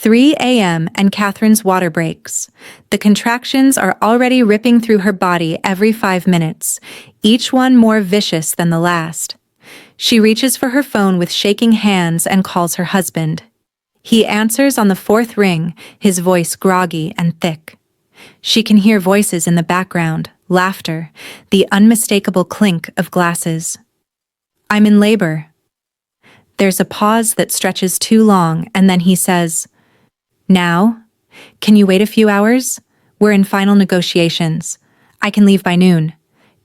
3 a.m. and Kathryn's water breaks. The contractions are already ripping through her body every 5 minutes, each one more vicious than the last. She reaches for her phone with shaking hands and calls her husband. He answers on the 4th ring, his voice groggy and thick. She can hear voices in the background, laughter, the unmistakable clink of glasses. "I'm in labor." There's a pause that stretches too long, and then he says, "Now? Can you wait a few hours? We're in final negotiations. I can leave by noon."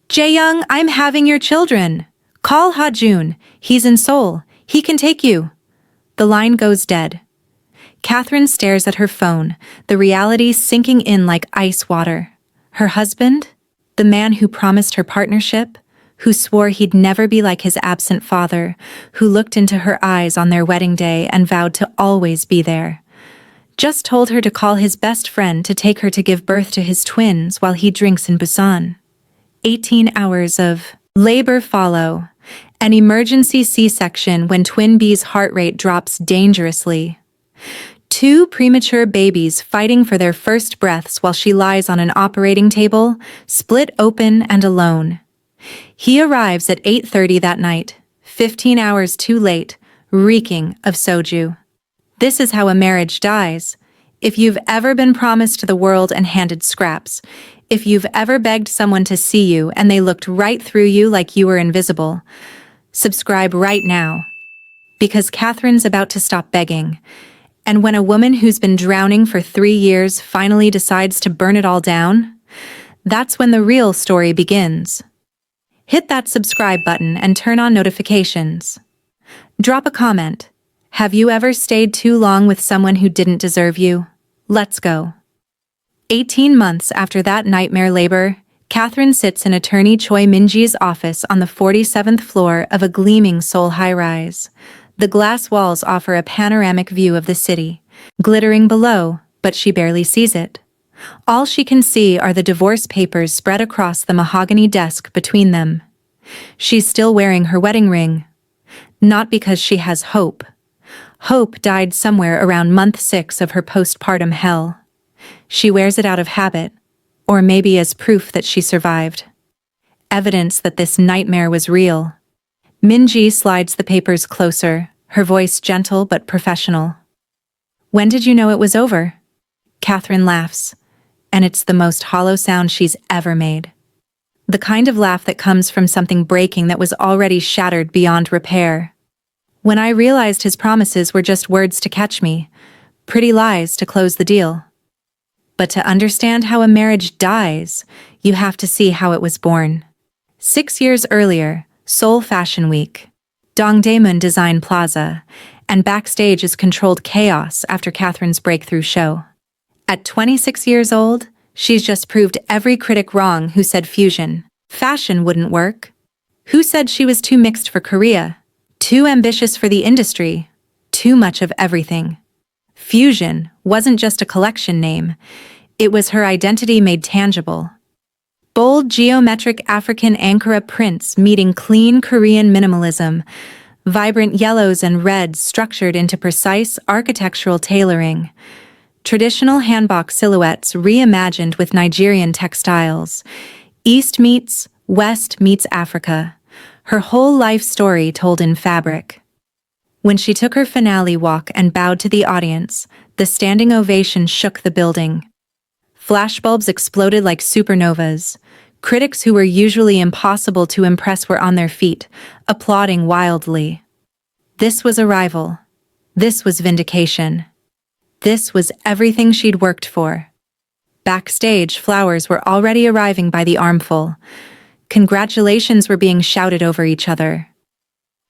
"Jae-young, I'm having your children. Call Ha-jun. He's in Seoul. He can take you." The line goes dead. Kathryn stares at her phone, the reality sinking in like ice water. Her husband? The man who promised her partnership? Who swore he'd never be like his absent father? Who looked into her eyes on their wedding day and vowed to always be there? Just told her to call his best friend to take her to give birth to his twins while he drinks in Busan. 18 hours of labor follow. An emergency C-section when Twin B's heart rate drops dangerously. 2 premature babies fighting for their first breaths while she lies on an operating table, split open and alone. He arrives at 8:30 that night, 15 hours too late, reeking of soju. This is how a marriage dies. If you've ever been promised the world and handed scraps, if you've ever begged someone to see you and they looked right through you like you were invisible, subscribe right now. Because Kathryn's about to stop begging. And when a woman who's been drowning for 3 years finally decides to burn it all down, that's when the real story begins. Hit that subscribe button and turn on notifications. Drop a comment. Have you ever stayed too long with someone who didn't deserve you? Let's go. 18 months after that nightmare labor, Kathryn sits in attorney Choi Min-ji's office on the 47th floor of a gleaming Seoul high-rise. The glass walls offer a panoramic view of the city, glittering below, but she barely sees it. All she can see are the divorce papers spread across the mahogany desk between them. She's still wearing her wedding ring. Not because she has hope. Hope died somewhere around month 6 of her postpartum hell. She wears it out of habit, or maybe as proof that she survived. Evidence that this nightmare was real. Min-ji slides the papers closer, her voice gentle but professional. "When did you know it was over?" Kathryn laughs, and it's the most hollow sound she's ever made. The kind of laugh that comes from something breaking that was already shattered beyond repair. "When I realized his promises were just words to catch me, pretty lies to close the deal." But to understand how a marriage dies, you have to see how it was born. 6 years earlier, Seoul Fashion Week, Dongdaemun Design Plaza, and backstage is controlled chaos after Kathryn's breakthrough show. At 26 years old, she's just proved every critic wrong who said fusion, fashion wouldn't work. Who said she was too mixed for Korea, too ambitious for the industry, too much of everything. Fusion wasn't just a collection name, it was her identity made tangible. Bold geometric African Ankara prints meeting clean Korean minimalism, vibrant yellows and reds structured into precise architectural tailoring, traditional hanbok silhouettes reimagined with Nigerian textiles, East meets West meets Africa, her whole life story told in fabric. When she took her finale walk and bowed to the audience, the standing ovation shook the building. Flashbulbs exploded like supernovas. Critics who were usually impossible to impress were on their feet, applauding wildly. This was arrival. This was vindication. This was everything she'd worked for. Backstage, flowers were already arriving by the armful. Congratulations were being shouted over each other.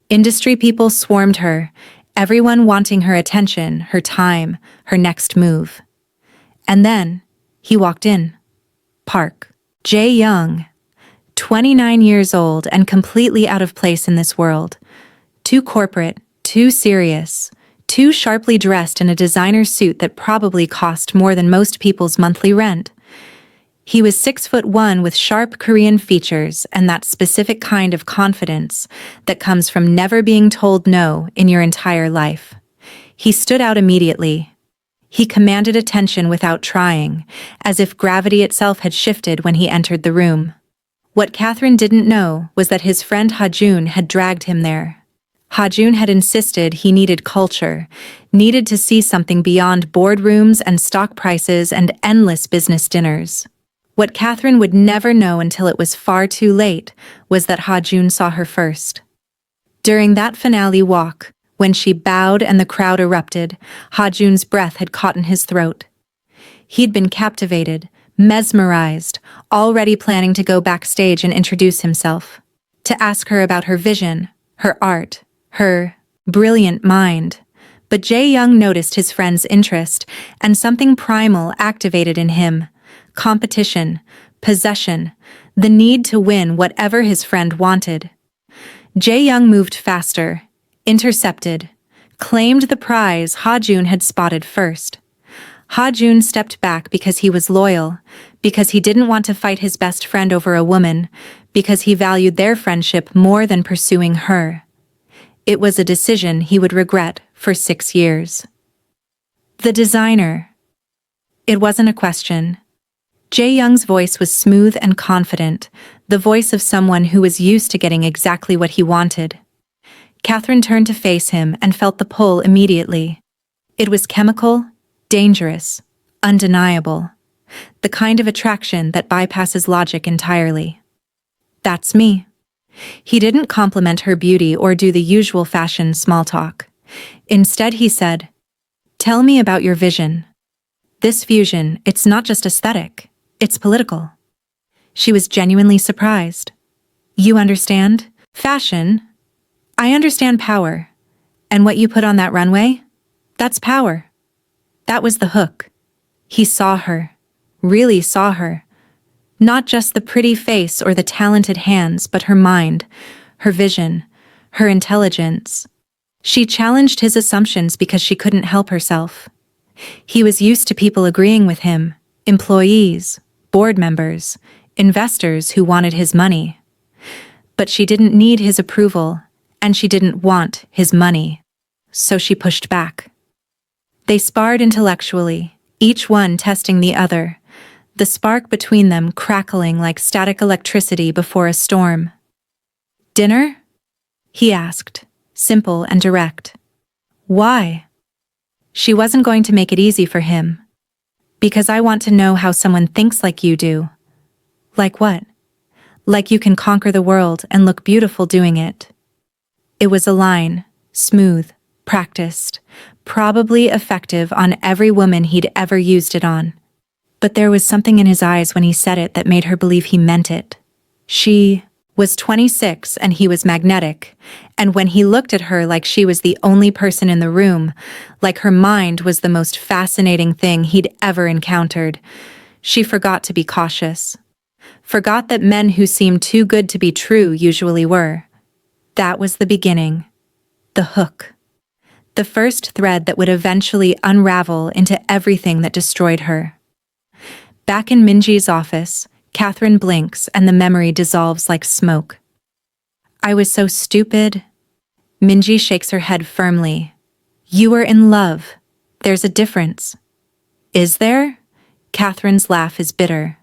Industry people swarmed her, everyone wanting her attention, her time, her next move. And then, he walked in. Park. Jae-young. 29 years old and completely out of place in this world. Too corporate, too serious, too sharply dressed in a designer suit that probably cost more than most people's monthly rent. He was 6'1" with sharp Korean features and that specific kind of confidence that comes from never being told no in your entire life. He stood out immediately. He commanded attention without trying, as if gravity itself had shifted when he entered the room. What Kathryn didn't know was that his friend Ha-jun had dragged him there. Ha-jun had insisted he needed culture, needed to see something beyond boardrooms and stock prices and endless business dinners. What Kathryn would never know until it was far too late was that Ha-jun saw her first. During that finale walk, when she bowed and the crowd erupted, Ha-jun's breath had caught in his throat. He'd been captivated, mesmerized, already planning to go backstage and introduce himself. To ask her about her vision, her art, her brilliant mind. But Jae-young noticed his friend's interest, and something primal activated in him. Competition, possession, the need to win whatever his friend wanted. Jae-young moved faster, intercepted, claimed the prize Ha-jun had spotted first. Ha-jun stepped back because he was loyal, because he didn't want to fight his best friend over a woman, because he valued their friendship more than pursuing her. It was a decision he would regret for 6 years. The designer. It wasn't a question. Jae-young's voice was smooth and confident, the voice of someone who was used to getting exactly what he wanted. Kathryn turned to face him and felt the pull immediately. It was chemical, dangerous, undeniable. The kind of attraction that bypasses logic entirely. That's me. He didn't compliment her beauty or do the usual fashion small talk. Instead he said, "Tell me about your vision. This fusion, it's not just aesthetic, it's political." She was genuinely surprised. "You understand? Fashion? I understand power. And what you put on that runway? That's power." That was the hook. He saw her, really saw her. Not just the pretty face or the talented hands, but her mind, her vision, her intelligence. She challenged his assumptions because she couldn't help herself. He was used to people agreeing with him, employees, board members, investors who wanted his money. But she didn't need his approval, and she didn't want his money. So she pushed back. They sparred intellectually, each one testing the other, the spark between them crackling like static electricity before a storm. "Dinner?" he asked, simple and direct. "Why?" She wasn't going to make it easy for him. "Because I want to know how someone thinks like you do." "Like what?" "Like you can conquer the world and look beautiful doing it." It was a line, smooth, practiced, probably effective on every woman he'd ever used it on. But there was something in his eyes when he said it that made her believe he meant it. She was 26 and he was magnetic, and when he looked at her like she was the only person in the room, like her mind was the most fascinating thing he'd ever encountered, she forgot to be cautious. Forgot that men who seemed too good to be true usually were. That was the beginning. The hook. The first thread that would eventually unravel into everything that destroyed her. Back in Minji's office, Kathryn blinks and the memory dissolves like smoke. "I was so stupid." Minji shakes her head firmly. "You were in love. There's a difference." "Is there?" Kathryn's laugh is bitter.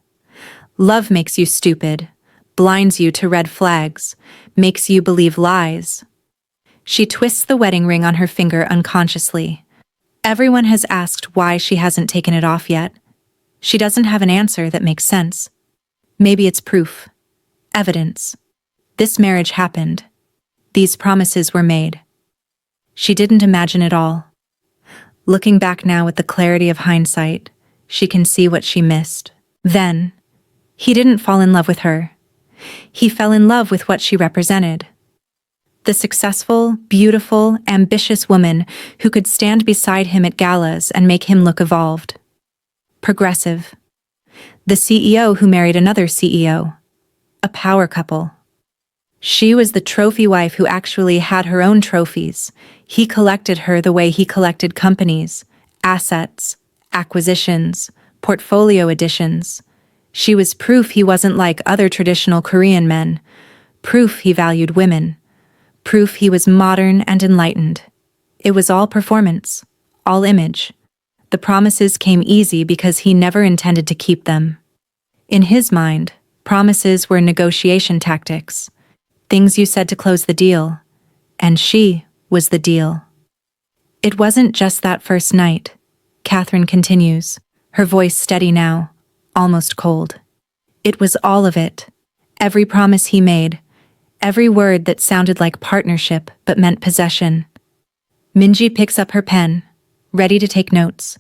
"Love makes you stupid, blinds you to red flags, makes you believe lies." She twists the wedding ring on her finger unconsciously. Everyone has asked why she hasn't taken it off yet. She doesn't have an answer that makes sense. Maybe it's proof. Evidence. This marriage happened. These promises were made. She didn't imagine it all. Looking back now with the clarity of hindsight, she can see what she missed. Then, he didn't fall in love with her. He fell in love with what she represented. The successful, beautiful, ambitious woman who could stand beside him at galas and make him look evolved. Progressive. The CEO who married another CEO. A power couple. She was the trophy wife who actually had her own trophies. He collected her the way he collected companies, assets, acquisitions, portfolio additions. She was proof he wasn't like other traditional Korean men. Proof he valued women. Proof he was modern and enlightened. It was all performance, all image. The promises came easy because he never intended to keep them. In his mind, promises were negotiation tactics, things you said to close the deal, and she was the deal. It wasn't just that first night, Kathryn continues, her voice steady now, almost cold. It was all of it. Every promise he made, every word that sounded like partnership but meant possession. Minji picks up her pen, ready to take notes.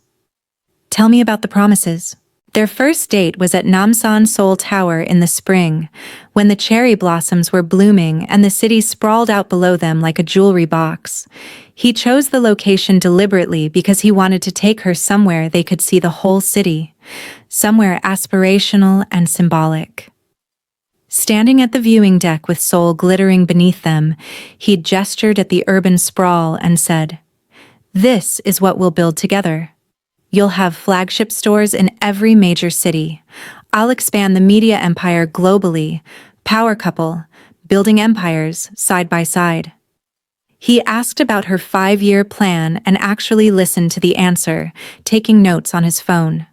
Tell me about the promises. Their first date was at Namsan Seoul Tower in the spring, when the cherry blossoms were blooming and the city sprawled out below them like a jewelry box. He chose the location deliberately because he wanted to take her somewhere they could see the whole city, somewhere aspirational and symbolic. Standing at the viewing deck with Seoul glittering beneath them, he gestured at the urban sprawl and said, "This is what we'll build together. You'll have flagship stores in every major city. I'll expand the media empire globally, power couple, building empires side by side." He asked about her 5-year plan and actually listened to the answer, taking notes on his phone.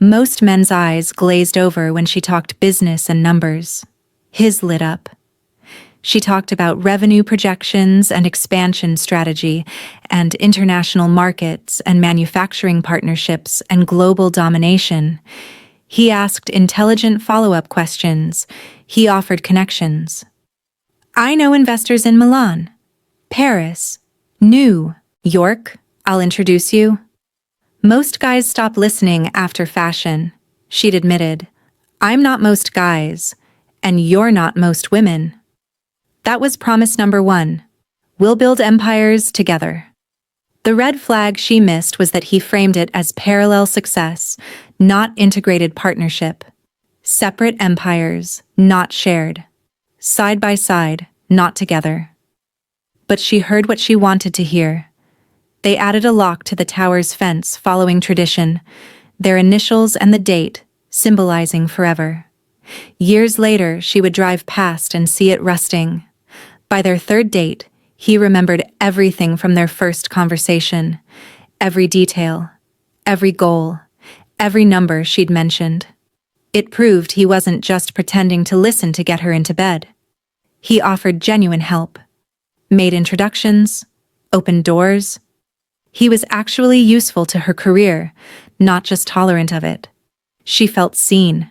Most men's eyes glazed over when she talked business and numbers. His lit up. She talked about revenue projections and expansion strategy and international markets and manufacturing partnerships and global domination. He asked intelligent follow-up questions. He offered connections. "I know investors in Milan, Paris, New York. I'll introduce you." Most guys stop listening after fashion, she'd admitted. "I'm not most guys, and you're not most women." That was promise number 1. We'll build empires together. The red flag she missed was that he framed it as parallel success, not integrated partnership. Separate empires, not shared. Side by side, not together. But she heard what she wanted to hear. They added a lock to the tower's fence following tradition, their initials and the date, symbolizing forever. Years later, she would drive past and see it rusting. By their 3rd date, he remembered everything from their first conversation. Every detail, every goal, every number she'd mentioned. It proved he wasn't just pretending to listen to get her into bed. He offered genuine help. Made introductions, opened doors. He was actually useful to her career, not just tolerant of it. She felt seen,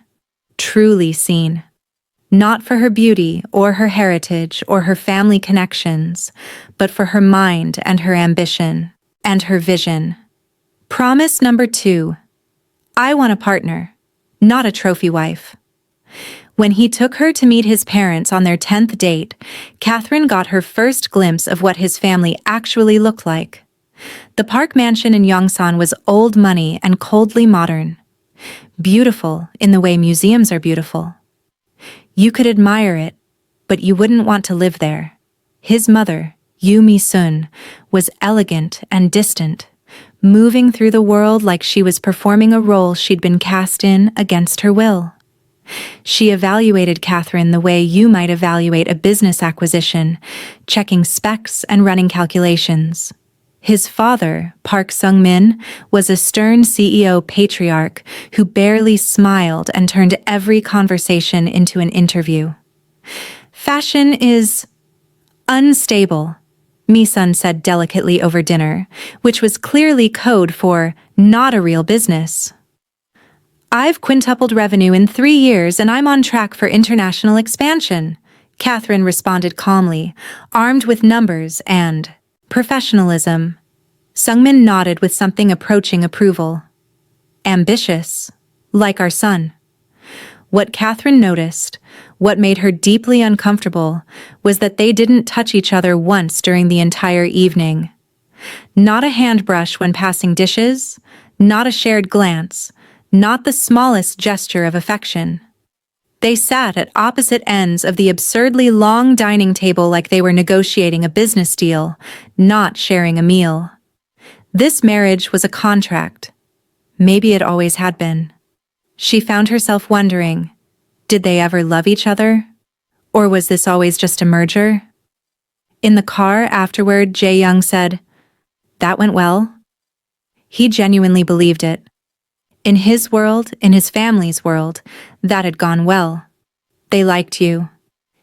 truly seen. Not for her beauty or her heritage or her family connections, but for her mind and her ambition and her vision. Promise number 2. I want a partner, not a trophy wife. When he took her to meet his parents on their 10th date, Kathryn got her first glimpse of what his family actually looked like. The Park Mansion in Yongsan was old money and coldly modern. Beautiful in the way museums are beautiful. You could admire it, but you wouldn't want to live there. His mother, Yoo Mi-sun, was elegant and distant, moving through the world like she was performing a role she'd been cast in against her will. She evaluated Kathryn the way you might evaluate a business acquisition, checking specs and running calculations. His father, Park Sung-min, was a stern CEO patriarch who barely smiled and turned every conversation into an interview. Fashion is unstable, Mi-sun said delicately over dinner, which was clearly code for not a real business. I've quintupled revenue in 3 years and I'm on track for international expansion, Kathryn responded calmly, armed with numbers and professionalism. Sungmin nodded with something approaching approval. Ambitious, like our son. What Kathryn noticed, what made her deeply uncomfortable, was that they didn't touch each other once during the entire evening. Not a hand brush when passing dishes, not a shared glance, not the smallest gesture of affection. They sat at opposite ends of the absurdly long dining table like they were negotiating a business deal, not sharing a meal. This marriage was a contract. Maybe it always had been. She found herself wondering, did they ever love each other? Or was this always just a merger? In the car afterward, Jae-young said, "That went well?" He genuinely believed it. In his world, in his family's world, that had gone well. They liked you.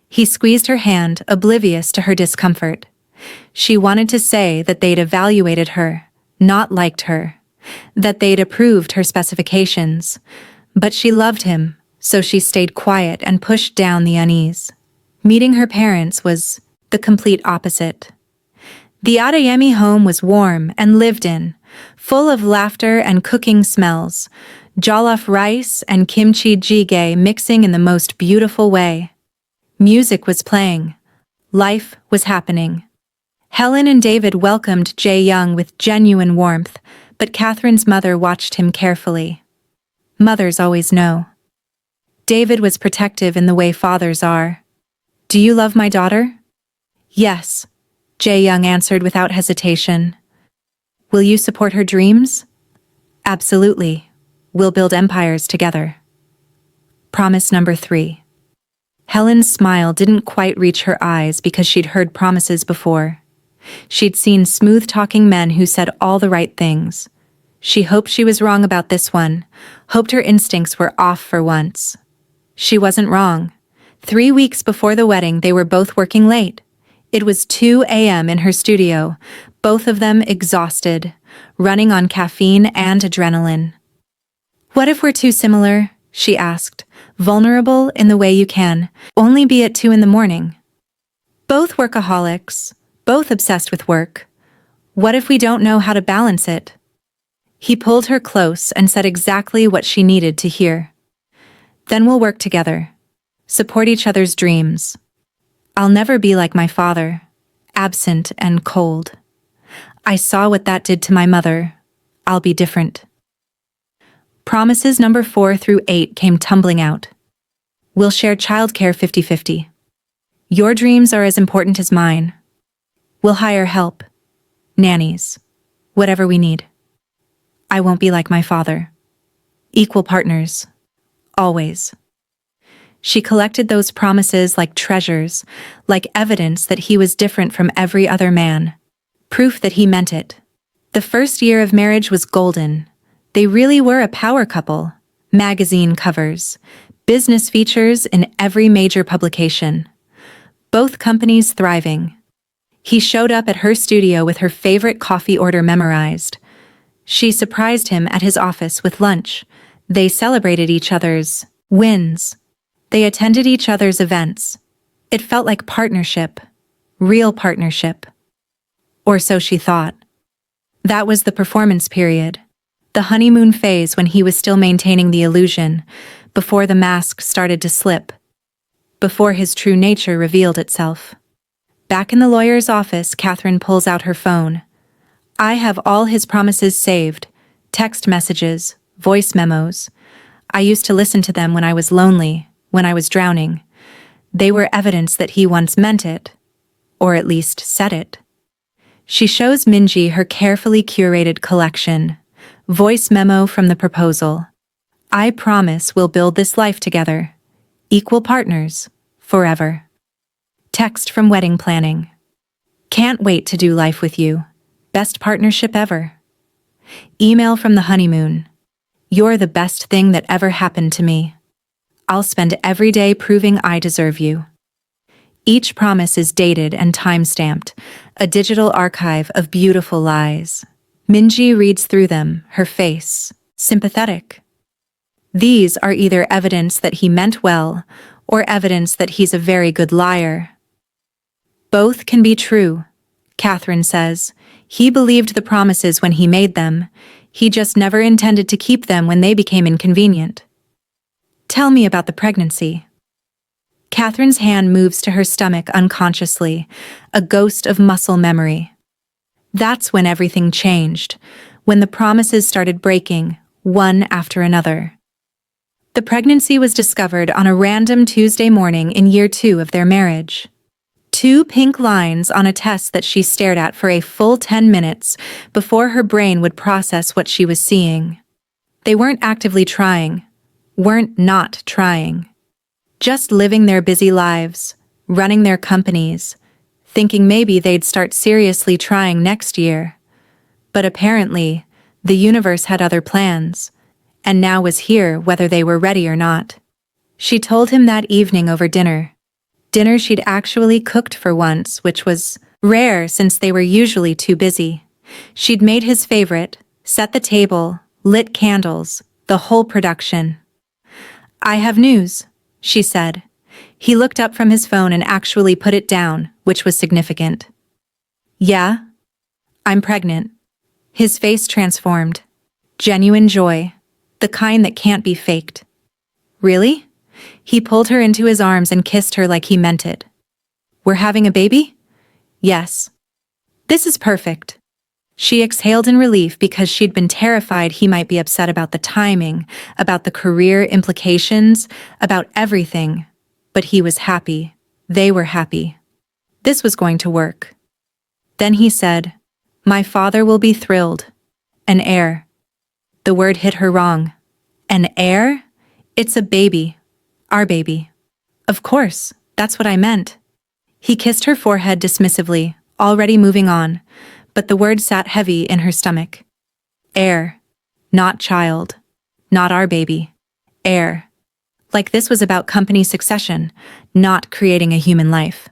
He squeezed her hand, oblivious to her discomfort. She wanted to say that they'd evaluated her, not liked her, that they'd approved her specifications. But she loved him, so she stayed quiet and pushed down the unease. Meeting her parents was the complete opposite. The Adeyemi home was warm and lived in, full of laughter and cooking smells, jollof rice and kimchi jjigae mixing in the most beautiful way. Music was playing. Life was happening. Helen and David welcomed Jae-young with genuine warmth, but Kathryn's mother watched him carefully. Mothers always know. David was protective in the way fathers are. "Do you love my daughter?" "Yes," Jae-young answered without hesitation. "Will you support her dreams?" "Absolutely. We'll build empires together." Promise number 3. Helen's smile didn't quite reach her eyes because she'd heard promises before. She'd seen smooth-talking men who said all the right things. She hoped she was wrong about this one, hoped her instincts were off for once. She wasn't wrong. 3 weeks before the wedding, they were both working late. It was 2 a.m. in her studio, both of them exhausted, running on caffeine and adrenaline. "What if we're too similar?" she asked, vulnerable in the way you can only be at 2 in the morning. "Both workaholics, both obsessed with work. What if we don't know how to balance it?" He pulled her close and said exactly what she needed to hear. "Then we'll work together. Support each other's dreams. I'll never be like my father, absent and cold. I saw what that did to my mother. I'll be different." Promises number 4 through 8 came tumbling out. "We'll share childcare 50-50. Your dreams are as important as mine. We'll hire help, nannies, whatever we need. I won't be like my father. Equal partners, always." She collected those promises like treasures, like evidence that he was different from every other man. Proof that he meant it. The first year of marriage was golden. They really were a power couple. Magazine covers, business features in every major publication. Both companies thriving. He showed up at her studio with her favorite coffee order memorized. She surprised him at his office with lunch. They celebrated each other's wins. They attended each other's events. It felt like partnership, real partnership. Or so she thought. That was the performance period, the honeymoon phase when he was still maintaining the illusion, before the mask started to slip, before his true nature revealed itself. Back in the lawyer's office, Kathryn pulls out her phone. "I have all his promises saved, text messages, voice memos. I used to listen to them when I was lonely, when I was drowning. They were evidence that he once meant it, or at least said it." She shows Minji her carefully curated collection. Voice memo from the proposal. "I promise we'll build this life together. Equal partners, forever." Text from wedding planning. "Can't wait to do life with you. Best partnership ever." Email from the honeymoon. "You're the best thing that ever happened to me. I'll spend every day proving I deserve you." Each promise is dated and time-stamped, a digital archive of beautiful lies. Minji reads through them, her face sympathetic. These are either evidence that he meant well, or evidence that he's a very good liar. "Both can be true," Kathryn says. "He believed the promises when he made them. He just never intended to keep them when they became inconvenient." "Tell me about the pregnancy." Kathryn's hand moves to her stomach unconsciously, a ghost of muscle memory. That's when everything changed, when the promises started breaking, one after another. The pregnancy was discovered on a random Tuesday morning in year 2 of their marriage. 2 pink lines on a test that she stared at for a full 10 minutes before her brain would process what she was seeing. They weren't actively trying, weren't not trying. Just living their busy lives, running their companies, thinking maybe they'd start seriously trying next year. But apparently, The universe had other plans, and now was here whether they were ready or not. She told him that evening over dinner. Dinner she'd actually cooked for once, which was rare since they were usually too busy. She'd made his favorite, set the table, lit candles, the whole production. "I have news," she said. He looked up from his phone and actually put it down, which was significant. "Yeah? I'm pregnant." His face transformed. Genuine joy. The kind that can't be faked. "Really?" He pulled her into his arms and kissed her like he meant it. "We're having a baby?" "Yes." "This is perfect." She exhaled in relief because she'd been terrified he might be upset about the timing, about the career implications, about everything. But he was happy. They were happy. This was going to work. Then he said, "My father will be thrilled. An heir." The word hit her wrong. An heir? It's a baby. Our baby. "Of course, that's what I meant." He kissed her forehead dismissively, already moving on, but the word sat heavy in her stomach. Heir. Not child. Not our baby. Heir. Like this was about company succession, not creating a human life.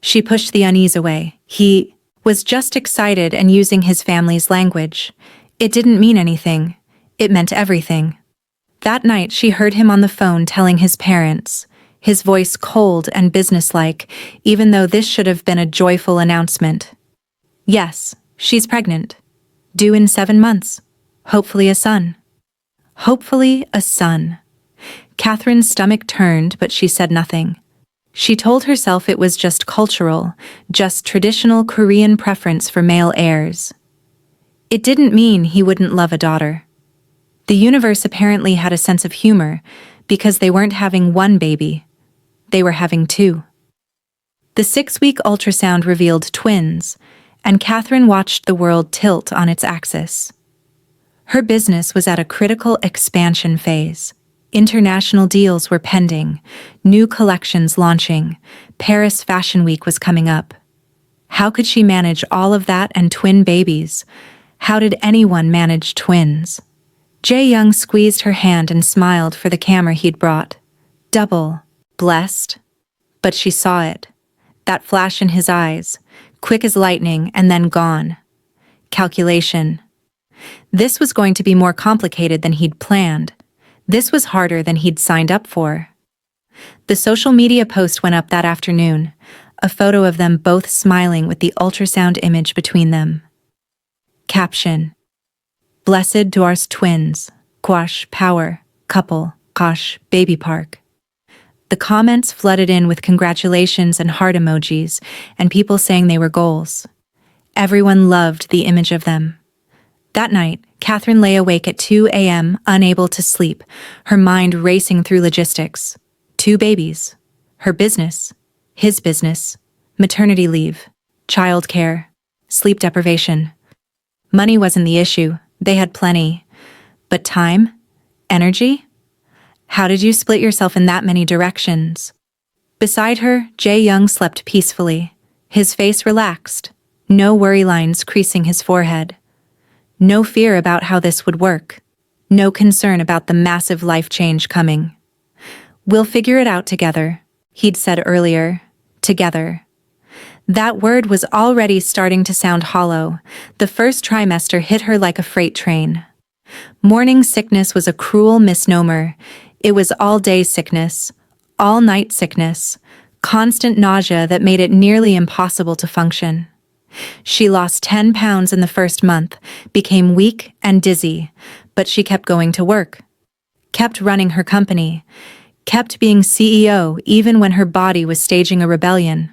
She pushed the unease away. He was just excited and using his family's language. It didn't mean anything. It meant everything. That night she heard him on the phone telling his parents, his voice cold and businesslike, even though this should have been a joyful announcement. "Yes, she's pregnant. Due in 7 months. Hopefully a son." Hopefully a son. Kathryn's stomach turned, but she said nothing. She told herself it was just cultural, just traditional Korean preference for male heirs. It didn't mean he wouldn't love a daughter. The universe apparently had a sense of humor, because they weren't having one baby. They were having 2. The 6-week ultrasound revealed twins, and Kathryn watched the world tilt on its axis. Her business was at a critical expansion phase. International deals were pending, new collections launching, Paris Fashion Week was coming up. How could she manage all of that and twin babies? How did anyone manage twins? Jae-young squeezed her hand and smiled for the camera he'd brought. Double. Blessed? But she saw it. That flash in his eyes, quick as lightning and then gone. Calculation. This was going to be more complicated than he'd planned. This was harder than he'd signed up for. The social media post went up that afternoon, a photo of them both smiling with the ultrasound image between them. Caption. Blessed Dwars twins, Quash power, couple, Kosh baby park. The comments flooded in with congratulations and heart emojis, and people saying they were goals. Everyone loved the image of them. That night, Kathryn lay awake at 2 a.m., unable to sleep, her mind racing through logistics. 2 babies. Her business. His business. Maternity leave. Childcare. Sleep deprivation. Money wasn't the issue. They had plenty. But time? Energy? How did you split yourself in that many directions? Beside her, Jae-young slept peacefully. His face relaxed. No worry lines creasing his forehead. No fear about how this would work. No concern about the massive life change coming. "We'll figure it out together," he'd said earlier. Together. That word was already starting to sound hollow. The first trimester hit her like a freight train. Morning sickness was a cruel misnomer. It was all-day sickness, all-night sickness, constant nausea that made it nearly impossible to function. She lost 10 pounds in the first month, became weak and dizzy, but she kept going to work, kept running her company, kept being CEO even when her body was staging a rebellion.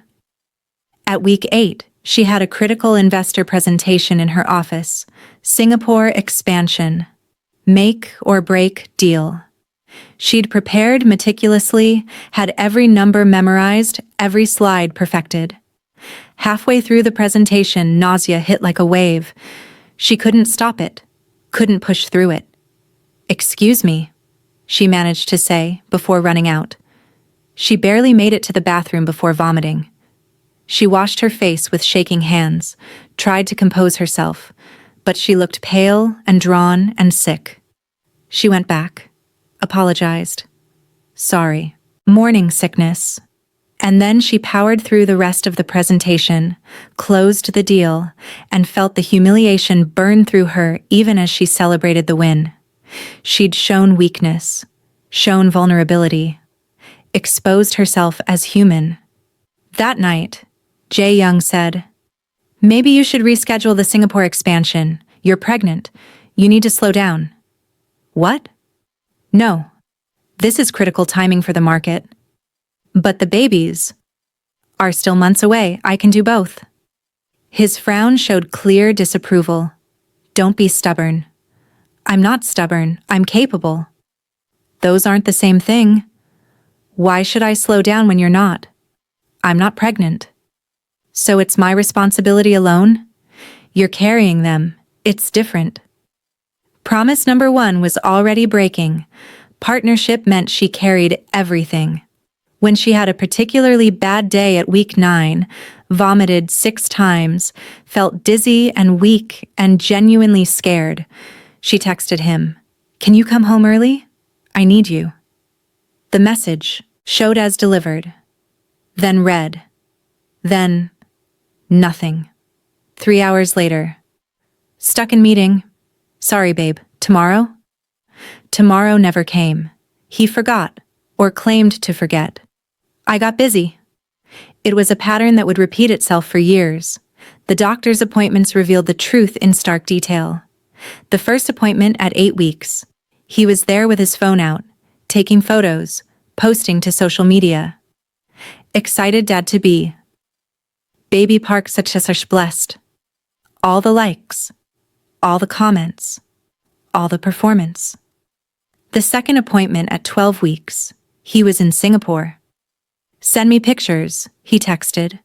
At week 8, she had a critical investor presentation in her office. Singapore expansion. Make or break deal. She'd prepared meticulously, had every number memorized, every slide perfected. Halfway through the presentation, nausea hit like a wave. She couldn't stop it, couldn't push through it. "Excuse me," she managed to say before running out. She barely made it to the bathroom before vomiting. She washed her face with shaking hands, tried to compose herself, but she looked pale and drawn and sick. She went back, apologized. Sorry. Morning sickness. And then she powered through the rest of the presentation, closed the deal, and felt the humiliation burn through her even as she celebrated the win. She'd shown weakness, shown vulnerability, exposed herself as human. That night, Jae Young said, "Maybe you should reschedule the Singapore expansion. You're pregnant. You need to slow down." What? No. This is critical timing for the market. But the babies are still months away. I can do both. His frown showed clear disapproval. Don't be stubborn. I'm not stubborn. I'm capable. Those aren't the same thing. Why should I slow down when you're not? I'm not pregnant. So it's my responsibility alone? You're carrying them. It's different. Promise number 1 was already breaking. Partnership meant she carried everything. When she had a particularly bad day at week 9, vomited 6 times, felt dizzy and weak and genuinely scared, she texted him, "Can you come home early? I need you." The message showed as delivered, then read, then nothing. 3 hours later. Stuck in meeting. Sorry, babe. Tomorrow? Tomorrow never came. He forgot, or claimed to forget. I got busy. It was a pattern that would repeat itself for years. The doctor's appointments revealed the truth in stark detail. The first appointment at 8 weeks. He was there with his phone out, taking photos, posting to social media. Excited dad-to-be. Baby park such blessed. All the likes. All the comments. All the performance. The second appointment at 12 weeks. He was in Singapore. "Send me pictures," he texted.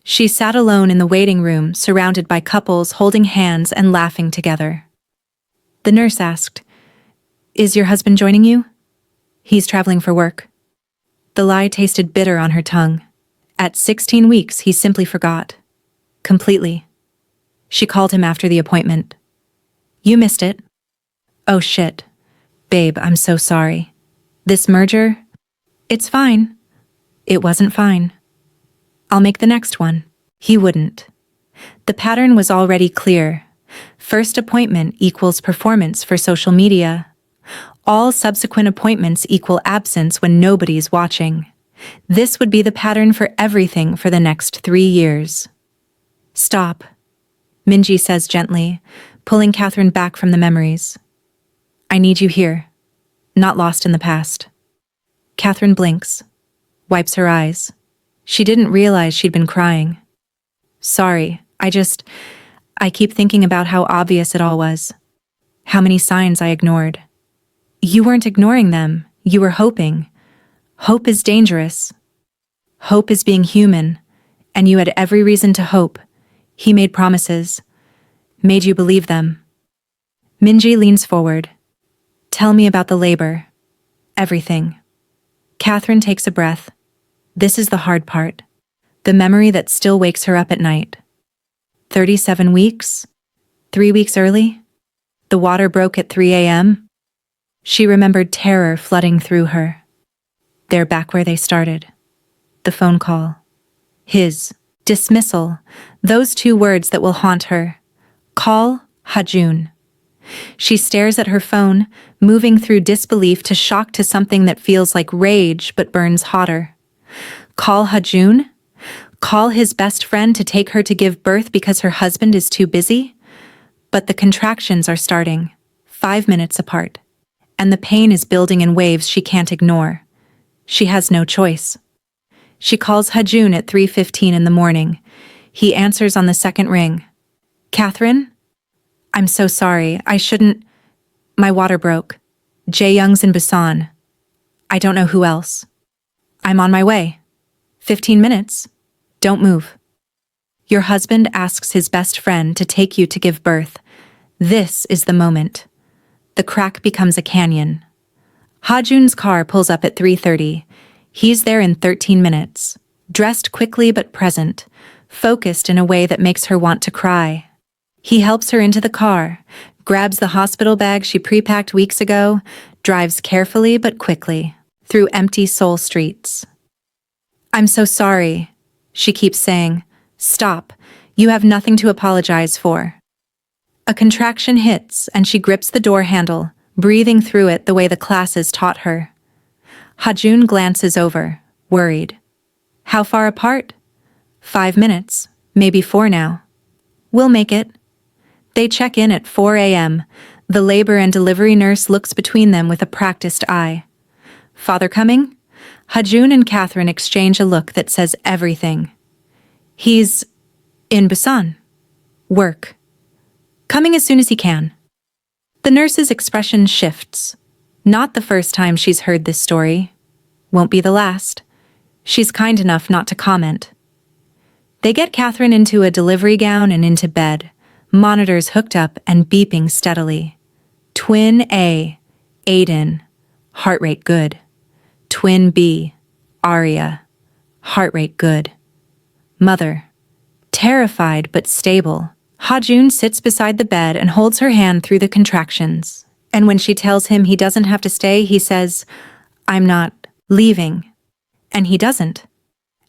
She sat alone in the waiting room, surrounded by couples holding hands and laughing together. The nurse asked, "Is your husband joining you?" "He's traveling for work." The lie tasted bitter on her tongue. At 16 weeks, he simply forgot. Completely. She called him after the appointment. "You missed it." "Oh shit. Babe, I'm so sorry. This merger? It's fine." It wasn't fine. "I'll make the next one." He wouldn't. The pattern was already clear. First appointment equals performance for social media. All subsequent appointments equal absence when nobody's watching. This would be the pattern for everything for the next 3 years. "Stop," Minji says gently, pulling Kathryn back from the memories. "I need you here, not lost in the past." Kathryn blinks, wipes her eyes. She didn't realize she'd been crying. "Sorry, I keep thinking about how obvious it all was. How many signs I ignored." "You weren't ignoring them, you were hoping. Hope is dangerous. Hope is being human, and you had every reason to hope." He made promises, made you believe them. Minji leans forward. "Tell me about the labor. Everything." Kathryn takes a breath. This is the hard part. The memory that still wakes her up at night. 37 weeks? 3 weeks early? The water broke at 3 a.m.? She remembered terror flooding through her. They're back where they started. The phone call. His dismissal. Those 2 words that will haunt her. Call Hajun. She stares at her phone, moving through disbelief to shock to something that feels like rage but burns hotter. Call Hajun? Call his best friend to take her to give birth because her husband is too busy? But the contractions are starting, 5 minutes apart, and the pain is building in waves she can't ignore. She has no choice. She calls Hajun at 3:15 in the morning. He answers on the second ring. "Kathryn? I'm so sorry, I shouldn't. My water broke. Jae Young's in Busan. I don't know who else. I'm on my way. 15 minutes. Don't move." Your husband asks his best friend to take you to give birth. This is the moment. The crack becomes a canyon. Hajun's car pulls up at 3:30. He's there in 13 minutes, dressed quickly but present, focused in a way that makes her want to cry. He helps her into the car, grabs the hospital bag she pre-packed weeks ago, drives carefully but quickly through empty Seoul streets. "I'm so sorry," she keeps saying. "Stop. You have nothing to apologize for." A contraction hits and she grips the door handle, breathing through it the way the classes taught her. Hajun glances over, worried. "How far apart?" "5 minutes, maybe 4 now." "We'll make it." They check in at 4 a.m. The labor and delivery nurse looks between them with a practiced eye. "Father coming?" Hajun and Kathryn exchange a look that says everything. "He's in Busan. Work. Coming as soon as he can." The nurse's expression shifts. Not the first time she's heard this story. Won't be the last. She's kind enough not to comment. They get Kathryn into a delivery gown and into bed, monitors hooked up and beeping steadily. Twin A, Aiden, heart rate good. Twin B, Arya, heart rate good. Mother, terrified but stable. Hajun sits beside the bed and holds her hand through the contractions. And when she tells him he doesn't have to stay, he says, "I'm not leaving." And he doesn't.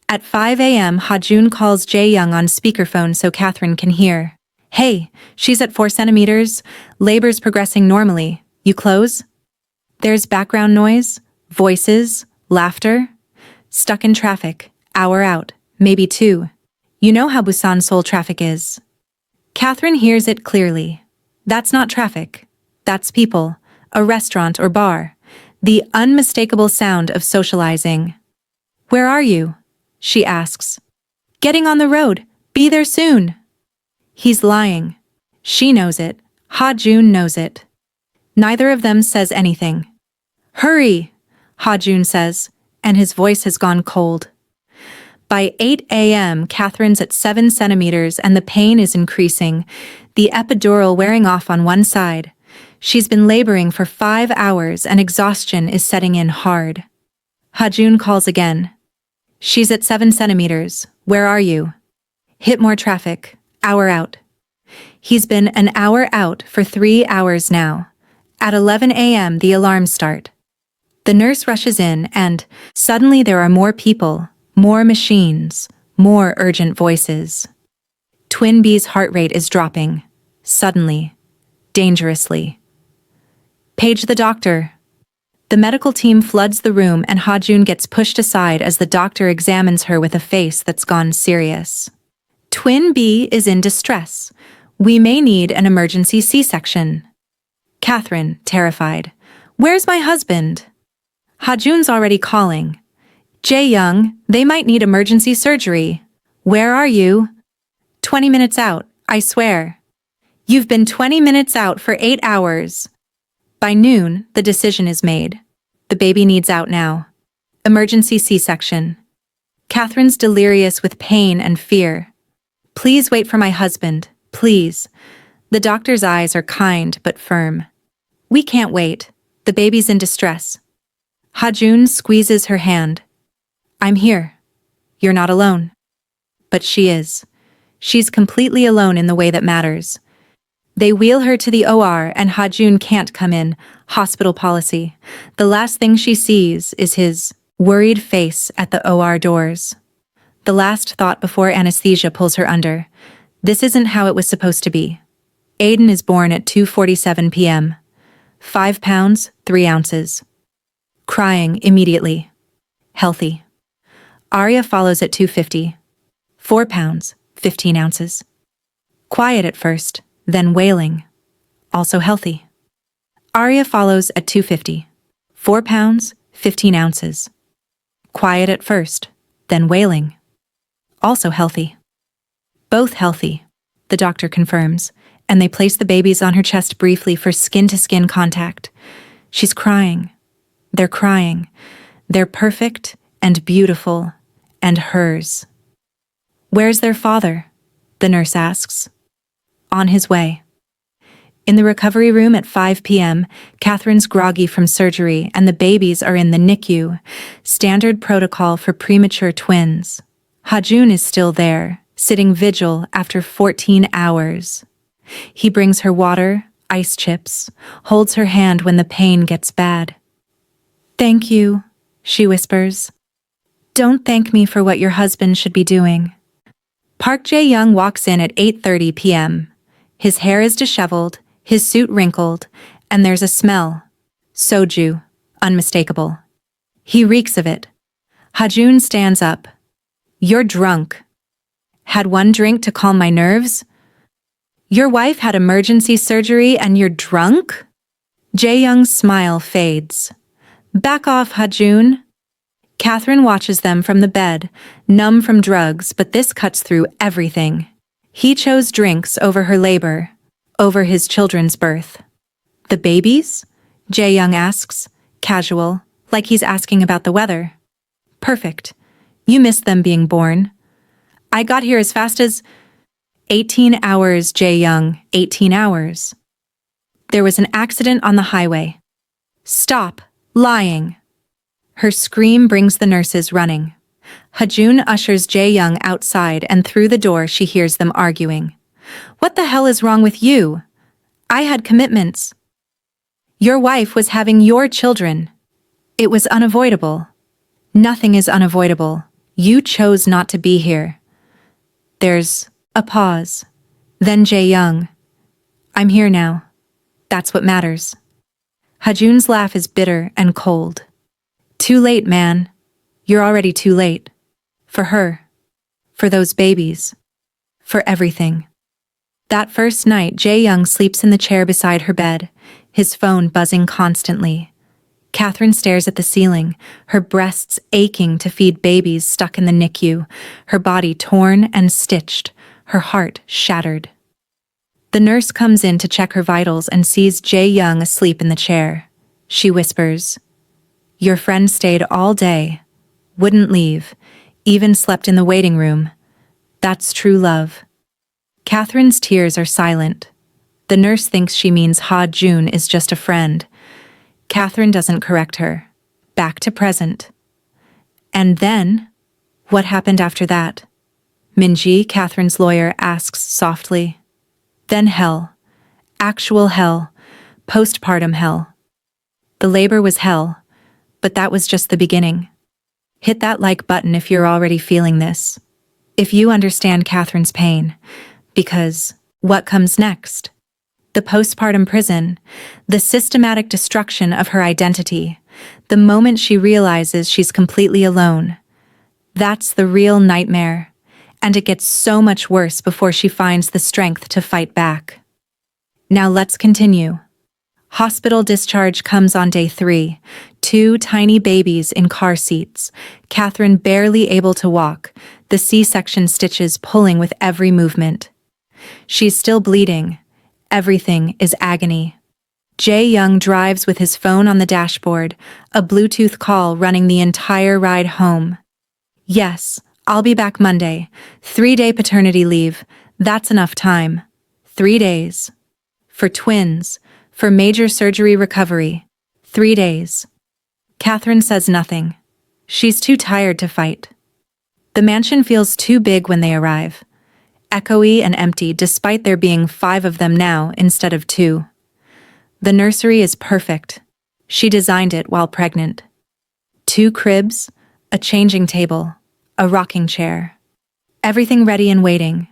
At 5 a.m., Hajun calls Jae-young on speakerphone so Kathryn can hear. "Hey, she's at 4 centimeters. Labor's progressing normally. You close?" There's background noise, voices, laughter. Stuck in traffic, hour out, maybe 2. You know how Busan Seoul traffic is. Kathryn hears it clearly. That's not traffic. That's people, a restaurant or bar. The unmistakable sound of socializing. "Where are you?" she asks. "Getting on the road. Be there soon." He's lying. She knows it. Ha-jun knows it. Neither of them says anything. "Hurry," Ha-jun says, and his voice has gone cold. By 8 a.m., Kathryn's at 7 centimeters and the pain is increasing, the epidural wearing off on one side. She's been laboring for 5 hours and exhaustion is setting in hard. Ha-jun calls again. "She's at 7 centimeters. Where are you?" "Hit more traffic. Hour out." He's been an hour out for 3 hours now. At 11 a.m., the alarms start. The nurse rushes in and suddenly there are more people, more machines, more urgent voices. Twin B's heart rate is dropping. Suddenly. Dangerously. "Page the doctor." The medical team floods the room and Ha-jun gets pushed aside as the doctor examines her with a face that's gone serious. "Twin B is in distress. We may need an emergency C-section." Kathryn, terrified. "Where's my husband?" Ha-jun's already calling. "Jae-young, they might need emergency surgery." "Where are you?" 20 minutes out, I swear." "You've been 20 minutes out for 8 hours." By noon, the decision is made. The baby needs out now. Emergency C-section. Kathryn's delirious with pain and fear. "Please wait for my husband, please." The doctor's eyes are kind but firm. "We can't wait. The baby's in distress." Ha-jun squeezes her hand. "I'm here. You're not alone." But she is. She's completely alone in the way that matters. They wheel her to the OR and Ha-jun can't come in, hospital policy. The last thing she sees is his worried face at the OR doors. The last thought before anesthesia pulls her under. This isn't how it was supposed to be. Aiden is born at 2:47 p.m. 5 pounds, 3 ounces. Crying immediately. Healthy. Arya follows at 2:50. 4 pounds, 15 ounces. Quiet at first, then wailing. Also healthy. Arya follows at 2:50. 4 pounds, 15 ounces. Quiet at first, then wailing. Also healthy. Both healthy, the doctor confirms, and they place the babies on her chest briefly for skin-to-skin contact. She's crying. They're crying. They're perfect and beautiful and hers. "Where's their father?" the nurse asks. "On his way." In the recovery room at 5 p.m., Kathryn's groggy from surgery and the babies are in the NICU, standard protocol for premature twins. Ha-jun is still there, sitting vigil after 14 hours. He brings her water, ice chips, holds her hand when the pain gets bad. "Thank you," she whispers. "Don't thank me for what your husband should be doing." Park Jae-young walks in at 8:30 p.m. His hair is disheveled, his suit wrinkled, and there's a smell. Soju, unmistakable. He reeks of it. Hajun stands up. "You're drunk." "Had one drink to calm my nerves?" "Your wife had emergency surgery and you're drunk?" Jae-young's smile fades. "Back off, Hajun." Kathryn watches them from the bed, numb from drugs, but this cuts through everything. He chose drinks over her labor, over his children's birth. "The babies?" Jae-young asks, casual, like he's asking about the weather. "Perfect. You missed them being born." "I got here as fast as—" 18 hours, Jae-young, 18 hours. "There was an accident on the highway." "Stop lying." Her scream brings the nurses running. Hajun ushers Jae-young outside, and through the door she hears them arguing. "What the hell is wrong with you? I had commitments. Your wife was having your children. It was unavoidable." "Nothing is unavoidable. You chose not to be here." There's a pause. Then Jae-young. "I'm here now. That's what matters." Hajun's laugh is bitter and cold. "Too late, man. You're already too late. For her. For those babies. For everything." That first night, Jae-young sleeps in the chair beside her bed, his phone buzzing constantly. Kathryn stares at the ceiling, her breasts aching to feed babies stuck in the NICU, her body torn and stitched, her heart shattered. The nurse comes in to check her vitals and sees Jae-young asleep in the chair. She whispers, "Your friend stayed all day, wouldn't leave, even slept in the waiting room. That's true love." Kathryn's tears are silent. The nurse thinks she means Ha-jun is just a friend. Kathryn doesn't correct her. Back to present. "And then? What happened after that?" Minji, Kathryn's lawyer, asks softly. "Then hell. Actual hell. Postpartum hell. The labor was hell, but that was just the beginning." Hit that like button if you're already feeling this. If you understand Kathryn's pain. Because what comes next? The postpartum prison, the systematic destruction of her identity, the moment she realizes she's completely alone. That's the real nightmare, and it gets so much worse before she finds the strength to fight back. Now let's continue. Hospital discharge comes on day 3, 2 tiny babies in car seats, Kathryn barely able to walk, the C-section stitches pulling with every movement. She's still bleeding. Everything is agony. Jae-young drives with his phone on the dashboard, a Bluetooth call running the entire ride home. "Yes, I'll be back Monday. 3-day paternity leave. That's enough time. 3 days. For twins. For major surgery recovery. 3 days." Kathryn says nothing. She's too tired to fight. The mansion feels too big when they arrive. Echoey and empty despite there being 5 of them now instead of 2. The nursery is perfect. She designed it while pregnant. 2 cribs, a changing table, a rocking chair. Everything ready and waiting.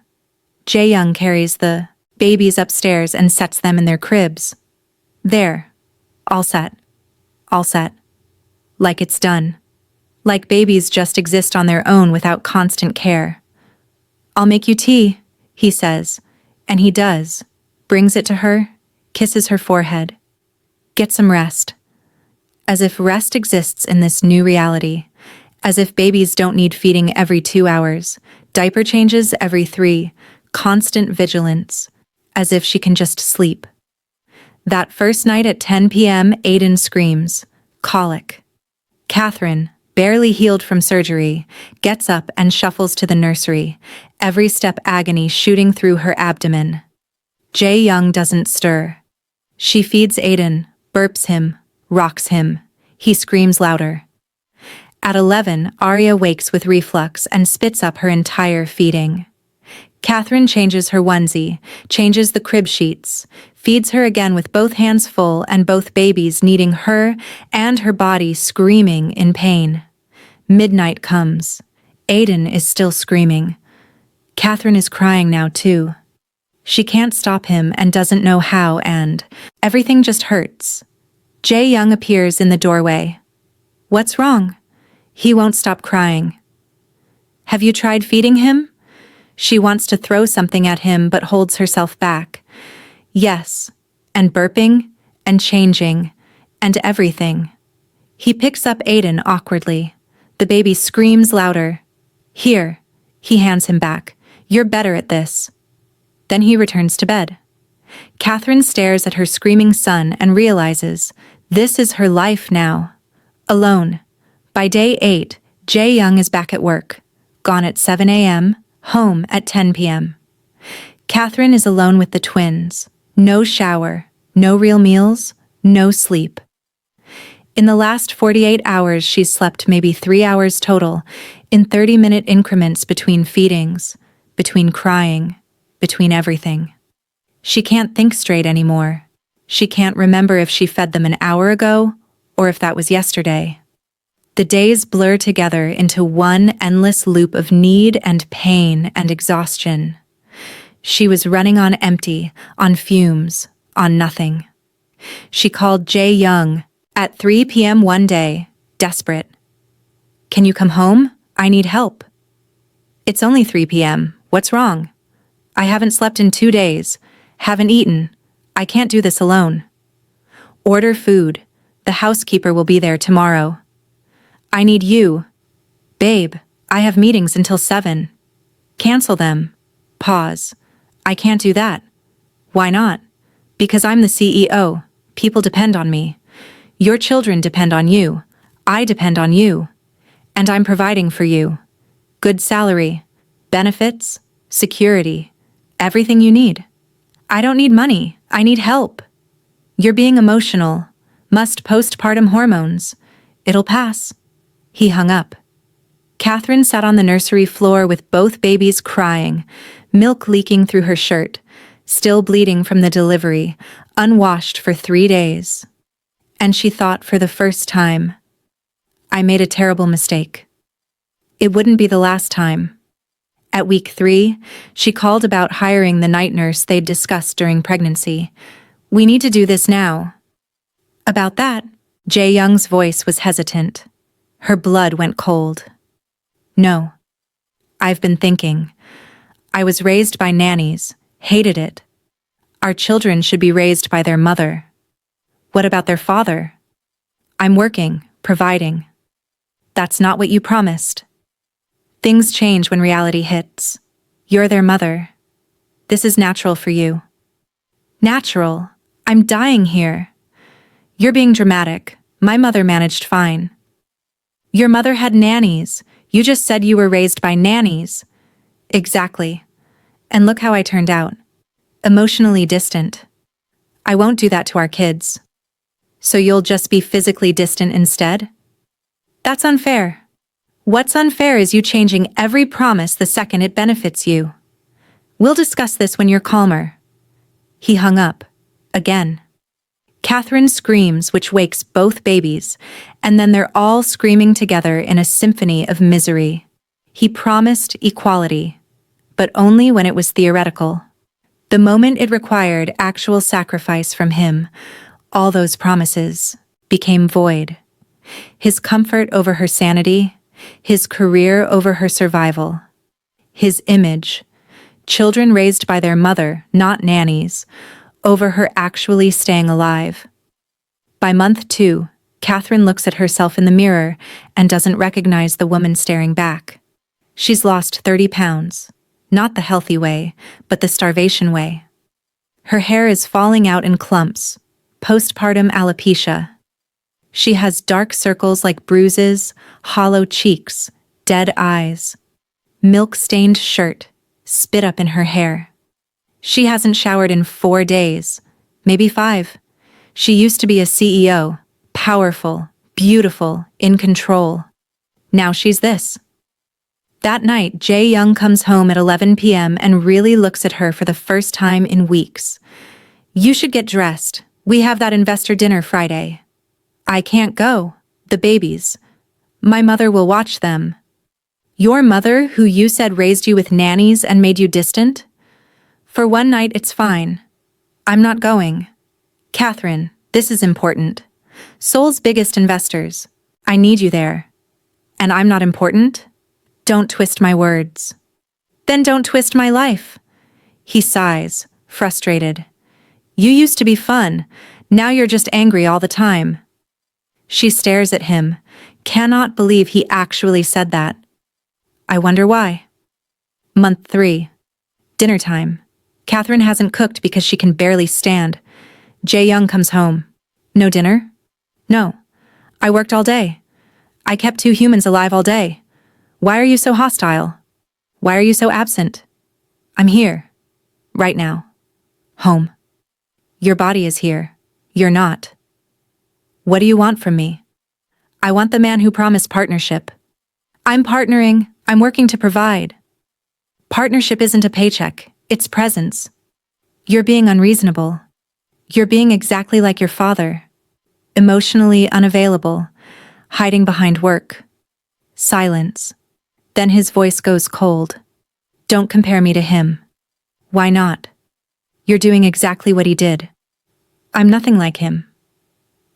Jae-young carries the babies upstairs and sets them in their cribs. There. All set. All set. Like it's done. Like babies just exist on their own without constant care. "I'll make you tea," he says, and he does, brings it to her, kisses her forehead. "Get some rest." As if rest exists in this new reality, as if babies don't need feeding every 2 hours, diaper changes every 3, constant vigilance, as if she can just sleep. That first night at 10 p.m., Aiden screams, "Colic." Kathryn, barely healed from surgery, gets up and shuffles to the nursery, every step agony shooting through her abdomen. Jae-young doesn't stir. She feeds Aiden, burps him, rocks him. He screams louder. At 11, Arya wakes with reflux and spits up her entire feeding. Kathryn changes her onesie, changes the crib sheets, feeds her again with both hands full and both babies needing her and her body screaming in pain. Midnight comes. Aiden is still screaming. Kathryn is crying now too. She can't stop him and doesn't know how, and everything just hurts. Jae Young appears in the doorway. What's wrong? He won't stop crying. Have you tried feeding him? She wants to throw something at him but holds herself back. Yes, and burping, and changing, and everything. He picks up Aiden awkwardly. The baby screams louder. Here, he hands him back. You're better at this. Then he returns to bed. Kathryn stares at her screaming son and realizes this is her life now. Alone. By day 8, Jae Young is back at work. Gone at 7 a.m., home at 10 p.m. Kathryn is alone with the twins. No shower, no real meals, no sleep. In the last 48 hours, she's slept maybe 3 hours total, in 30-minute increments between feedings, between crying, between everything. She can't think straight anymore. She can't remember if she fed them an hour ago or if that was yesterday. The days blur together into one endless loop of need and pain and exhaustion. She was running on empty, on fumes, on nothing. She called Jae Young at 3 p.m. one day, desperate. Can you come home? I need help. It's only 3 p.m. What's wrong? I haven't slept in 2 days. Haven't eaten. I can't do this alone. Order food. The housekeeper will be there tomorrow. I need you. Babe, I have meetings until 7. Cancel them. Pause. I can't do that. Why not? Because I'm the CEO. People depend on me. Your children depend on you. I depend on you. And I'm providing for you. Good salary, benefits, security, everything you need. I don't need money. I need help. You're being emotional. Must postpartum hormones. It'll pass. He hung up. Kathryn sat on the nursery floor with both babies crying, milk leaking through her shirt, still bleeding from the delivery, unwashed for 3 days. And she thought for the first time, I made a terrible mistake. It wouldn't be the last time. At week 3, she called about hiring the night nurse they'd discussed during pregnancy. We need to do this now. About that, Jae Young's voice was hesitant. Her blood went cold. No. I've been thinking. I was raised by nannies, hated it. Our children should be raised by their mother. What about their father? I'm working, providing. That's not what you promised. Things change when reality hits. You're their mother. This is natural for you. Natural? I'm dying here. You're being dramatic. My mother managed fine. Your mother had nannies. You just said you were raised by nannies. Exactly. And look how I turned out. Emotionally distant. I won't do that to our kids. So you'll just be physically distant instead? That's unfair. What's unfair is you changing every promise the second it benefits you. We'll discuss this when you're calmer. He hung up. Again. Kathryn screams, which wakes both babies, and then they're all screaming together in a symphony of misery. He promised equality, but only when it was theoretical. The moment it required actual sacrifice from him, all those promises became void. His comfort over her sanity, his career over her survival. His image, children raised by their mother, not nannies, over her actually staying alive. By month 2, Kathryn looks at herself in the mirror and doesn't recognize the woman staring back. She's lost 30 pounds, not the healthy way, but the starvation way. Her hair is falling out in clumps, postpartum alopecia. She has dark circles like bruises, hollow cheeks, dead eyes, milk-stained shirt, spit up in her hair. She hasn't showered in 4 days, maybe 5. She used to be a CEO, powerful, beautiful, in control. Now she's this. That night, Jae-young comes home at 11 p.m. and really looks at her for the first time in weeks. You should get dressed. We have that investor dinner Friday. I can't go. The babies. My mother will watch them. Your mother, who you said raised you with nannies and made you distant? For one night, it's fine. I'm not going. Kathryn, this is important. Seoul's biggest investors. I need you there. And I'm not important? Don't twist my words. Then don't twist my life. He sighs, frustrated. You used to be fun. Now you're just angry all the time. She stares at him, cannot believe he actually said that. I wonder why. Month 3. Dinner time. Kathryn hasn't cooked because she can barely stand. Jae-young comes home. No dinner? No. I worked all day. I kept 2 humans alive all day. Why are you so hostile? Why are you so absent? I'm here. Right now. Home. Your body is here. You're not. What do you want from me? I want the man who promised partnership. I'm partnering. I'm working to provide. Partnership isn't a paycheck. It's presence. You're being unreasonable. You're being exactly like your father. Emotionally unavailable. Hiding behind work. Silence. Then his voice goes cold. Don't compare me to him. Why not? You're doing exactly what he did. I'm nothing like him.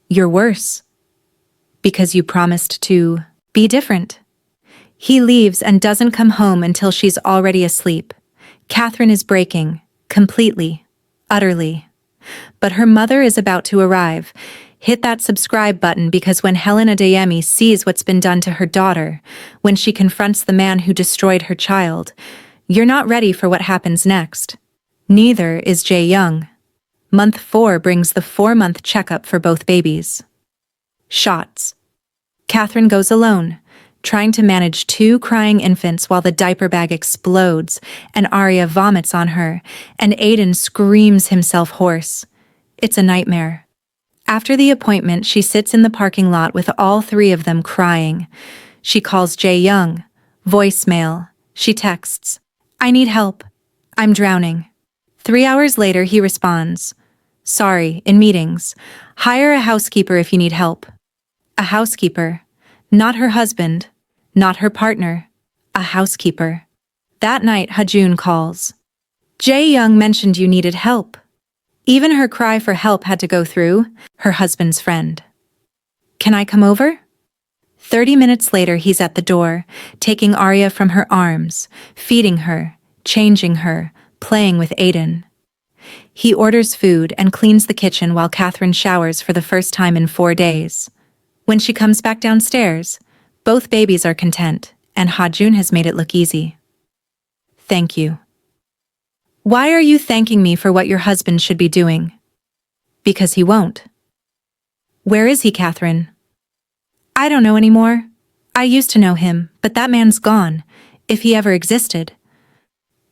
You're worse. Because you promised to be different. He leaves and doesn't come home until she's already asleep. Kathryn is breaking, completely, utterly. But her mother is about to arrive. Hit that subscribe button because when Helena Adeyemi sees what's been done to her daughter, when she confronts the man who destroyed her child, you're not ready for what happens next. Neither is Jae-young. Month 4 brings the 4-month checkup for both babies. Shots. Kathryn goes alone, trying to manage 2 crying infants while the diaper bag explodes and Arya vomits on her and Aiden screams himself hoarse. It's a nightmare. After the appointment, she sits in the parking lot with all 3 of them crying. She calls Jae-young. Voicemail. She texts, I need help. I'm drowning. 3 hours later, he responds, sorry, in meetings. Hire a housekeeper if you need help. A housekeeper. Not her husband. Not her partner. A housekeeper. That night, Hajun calls. Jae-young mentioned you needed help. Even her cry for help had to go through her husband's friend. Can I come over? 30 minutes later, he's at the door, taking Arya from her arms, feeding her, changing her, playing with Aiden. He orders food and cleans the kitchen while Kathryn showers for the first time in 4 days. When she comes back downstairs, both babies are content, and Hajun has made it look easy. Thank you. Why are you thanking me for what your husband should be doing? Because he won't. Where is he, Kathryn? I don't know anymore. I used to know him, but that man's gone, if he ever existed.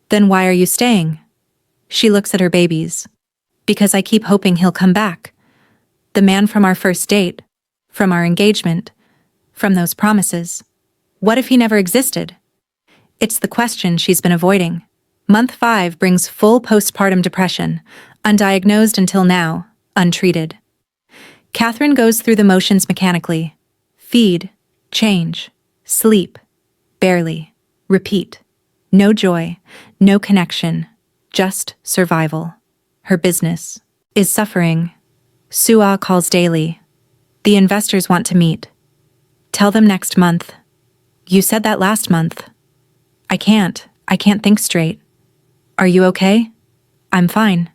Then why are you staying? She looks at her babies. Because I keep hoping he'll come back. The man from our first date, from our engagement, from those promises. What if he never existed? It's the question she's been avoiding. Month 5 brings full postpartum depression, undiagnosed until now, untreated. Kathryn goes through the motions mechanically. Feed, change, sleep, barely, repeat. No joy, no connection, just survival. Her business is suffering. Sua calls daily. The investors want to meet. Tell them next month. You said that last month. I can't think straight. Are you okay? I'm fine.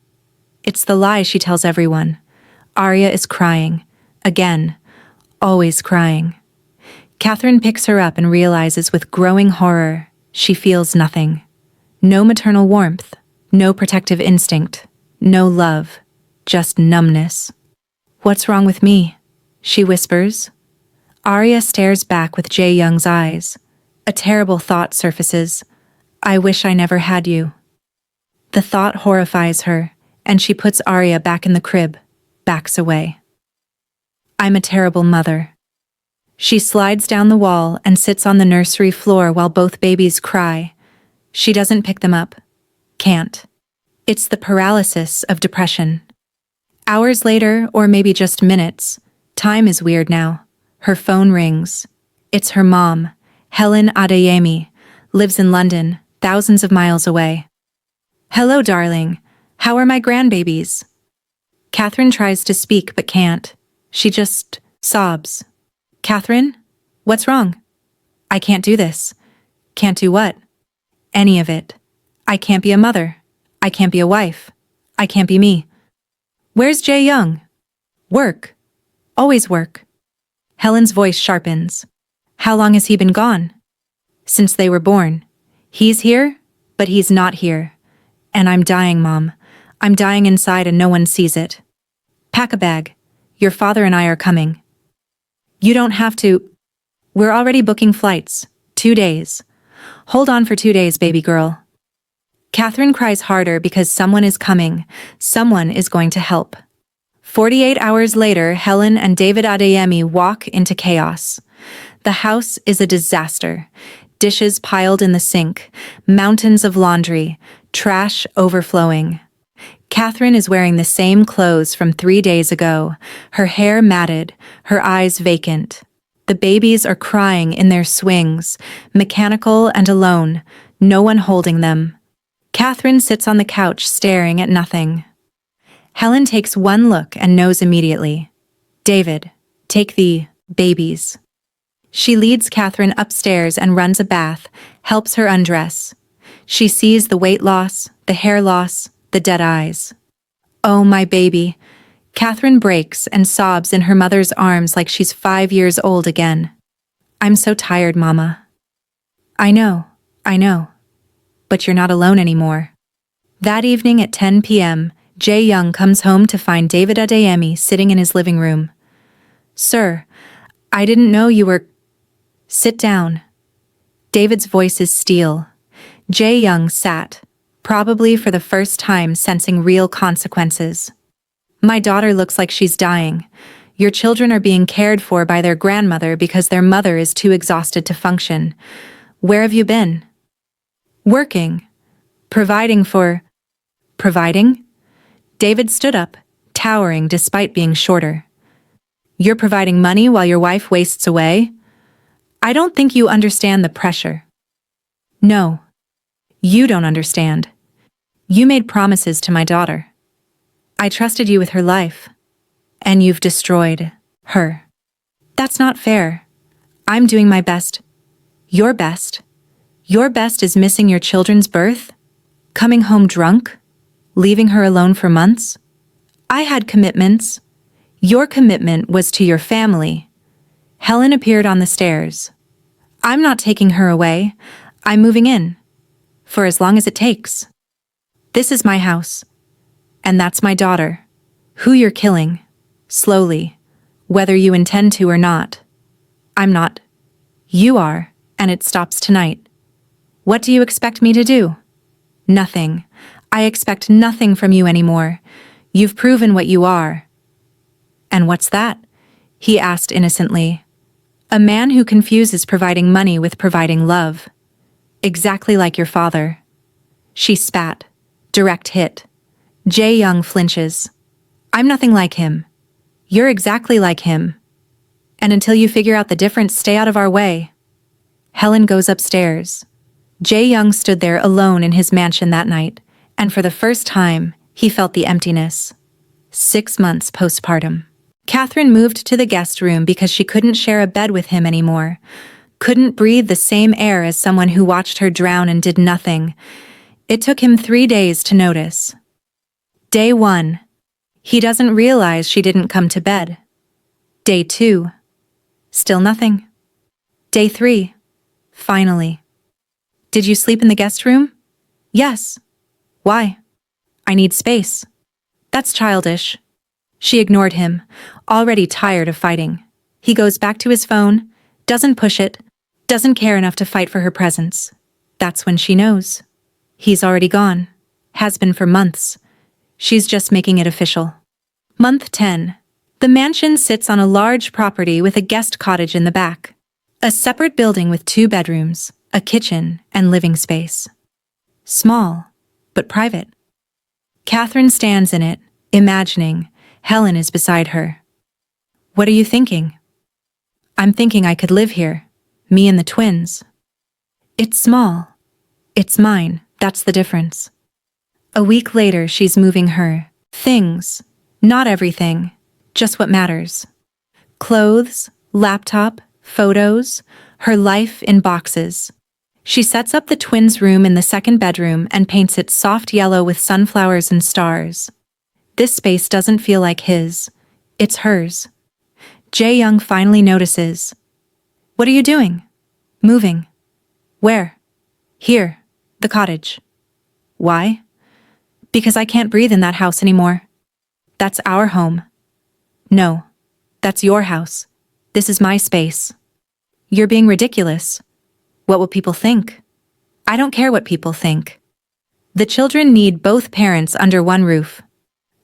It's the lie she tells everyone. Arya is crying. Again. Always crying. Kathryn picks her up and realizes with growing horror, she feels nothing. No maternal warmth. No protective instinct. No love. Just numbness. What's wrong with me? She whispers. Arya stares back with Jae-young's eyes. A terrible thought surfaces. I wish I never had you. The thought horrifies her, and she puts Arya back in the crib, backs away. I'm a terrible mother. She slides down the wall and sits on the nursery floor while both babies cry. She doesn't pick them up. Can't. It's the paralysis of depression. Hours later, or maybe just minutes, time is weird now. Her phone rings. It's her mom, Helen Adeyemi, lives in London, thousands of miles away. Hello, darling. How are my grandbabies? Kathryn tries to speak but can't. She just sobs. Kathryn? What's wrong? I can't do this. Can't do what? Any of it. I can't be a mother. I can't be a wife. I can't be me. Where's Jae Young? Work. Always work. Helen's voice sharpens. How long has he been gone? Since they were born. He's here, but he's not here. And I'm dying, Mom. I'm dying inside and no one sees it. Pack a bag. Your father and I are coming. You don't have to. We're already booking flights. 2 days. Hold on for 2 days, baby girl. Kathryn cries harder because someone is coming. Someone is going to help. 48 hours later, Helen and David Adeyemi walk into chaos. The house is a disaster. Dishes piled in the sink, mountains of laundry, trash overflowing. Kathryn is wearing the same clothes from 3 days ago, her hair matted, her eyes vacant. The babies are crying in their swings, mechanical and alone, no one holding them. Kathryn sits on the couch staring at nothing. Helen takes one look and knows immediately. David, take the babies. She leads Kathryn upstairs and runs a bath, helps her undress. She sees the weight loss, the hair loss, the dead eyes. Oh, my baby. Kathryn breaks and sobs in her mother's arms like she's 5 years old again. I'm so tired, Mama. I know. But you're not alone anymore. That evening at 10 p.m., Jae Young comes home to find David Adeyemi sitting in his living room. Sir, I didn't know you were... Sit down. David's voice is steel. Jae Young sat, probably for the first time sensing real consequences. My daughter looks like she's dying. Your children are being cared for by their grandmother because their mother is too exhausted to function. Where have you been? Working. Providing for... Providing? David stood up, towering despite being shorter. You're providing money while your wife wastes away? I don't think you understand the pressure. No. You don't understand. You made promises to my daughter. I trusted you with her life. And you've destroyed her. That's not fair. I'm doing my best. Your best. Your best is missing your children's birth? Coming home drunk? Leaving her alone for months? I had commitments. Your commitment was to your family. Helen appeared on the stairs. I'm not taking her away. I'm moving in. For as long as it takes. This is my house. And that's my daughter. Who you're killing. Slowly. Whether you intend to or not. I'm not. You are, and it stops tonight. What do you expect me to do? Nothing. I expect nothing from you anymore. You've proven what you are. And what's that? He asked innocently. A man who confuses providing money with providing love. Exactly like your father. She spat. Direct hit. Jae Young flinches. I'm nothing like him. You're exactly like him. And until you figure out the difference, stay out of our way. Helen goes upstairs. Jae Young stood there alone in his mansion that night, and for the first time, he felt the emptiness. 6 months postpartum. Kathryn moved to the guest room because she couldn't share a bed with him anymore. Couldn't breathe the same air as someone who watched her drown and did nothing. It took him 3 days to notice. Day 1. He doesn't realize she didn't come to bed. Day 2. Still nothing. Day 3. Finally. Did you sleep in the guest room? Yes. Why? I need space. That's childish. She ignored him, already tired of fighting. He goes back to his phone, doesn't push it, doesn't care enough to fight for her presence. That's when she knows. He's already gone. Has been for months. She's just making it official. Month 10. The mansion sits on a large property with a guest cottage in the back. A separate building with 2 bedrooms, a kitchen, and living space. Small, but private. Kathryn stands in it, imagining. Helen is beside her. What are you thinking? I'm thinking I could live here, me and the twins. It's small. It's mine, that's the difference. A week later, she's moving her things. Not everything, just what matters. Clothes, laptop, photos, her life in boxes. She sets up the twins' room in the 2nd bedroom and paints it soft yellow with sunflowers and stars. This space doesn't feel like his. It's hers. Jae-young finally notices. What are you doing? Moving. Where? Here, the cottage. Why? Because I can't breathe in that house anymore. That's our home. No, that's your house. This is my space. You're being ridiculous. What will people think? I don't care what people think. The children need both parents under one roof.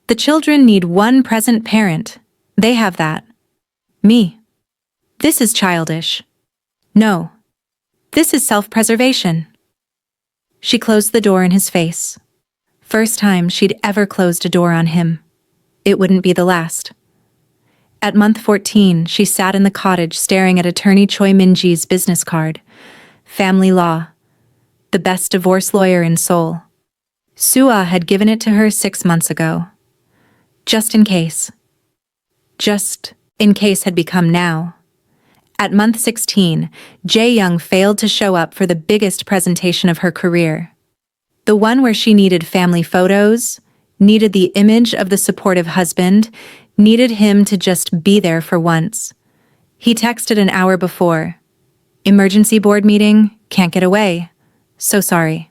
The children need one present parent. They have that. Me. This is childish. No. This is self-preservation. She closed the door in his face. First time she'd ever closed a door on him. It wouldn't be the last. At month 14, she sat in the cottage staring at attorney Choi Min-ji's business card. Family law. The best divorce lawyer in Seoul. Sua had given it to her 6 months ago. Just in case. Just in case had become now. At month 16, Jae-young failed to show up for the biggest presentation of her career. The one where she needed family photos, needed the image of the supportive husband, needed him to just be there for once. He texted an hour before. Emergency board meeting, can't get away. So sorry.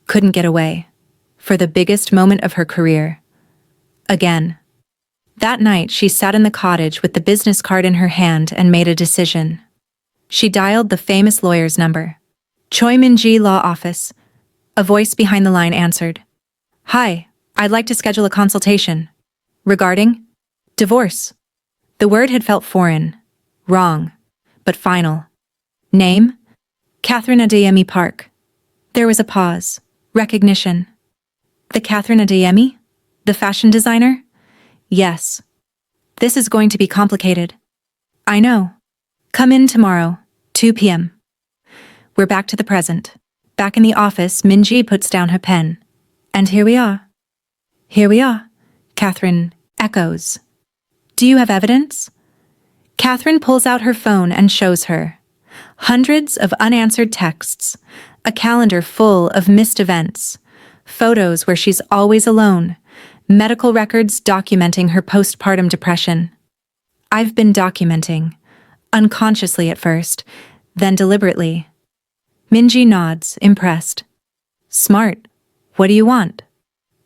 Couldn't get away. For the biggest moment of her career. Again. That night, she sat in the cottage with the business card in her hand and made a decision. She dialed the famous lawyer's number. Choi Min-ji Law Office. A voice behind the line answered. Hi, I'd like to schedule a consultation. Regarding? Divorce. The word had felt foreign. Wrong. But final. Name? Kathryn Adeyemi Park. There was a pause. Recognition. The Kathryn Adeyemi? The fashion designer? Yes. This is going to be complicated. I know. Come in tomorrow, 2 p.m. We're back to the present. Back in the office, Min-ji puts down her pen. And here we are. Here we are, Kathryn echoes. Do you have evidence? Kathryn pulls out her phone and shows her. Hundreds of unanswered texts, a calendar full of missed events, photos where she's always alone, medical records documenting her postpartum depression. I've been documenting, unconsciously at first, then deliberately. Min-ji nods, impressed. Smart. What do you want?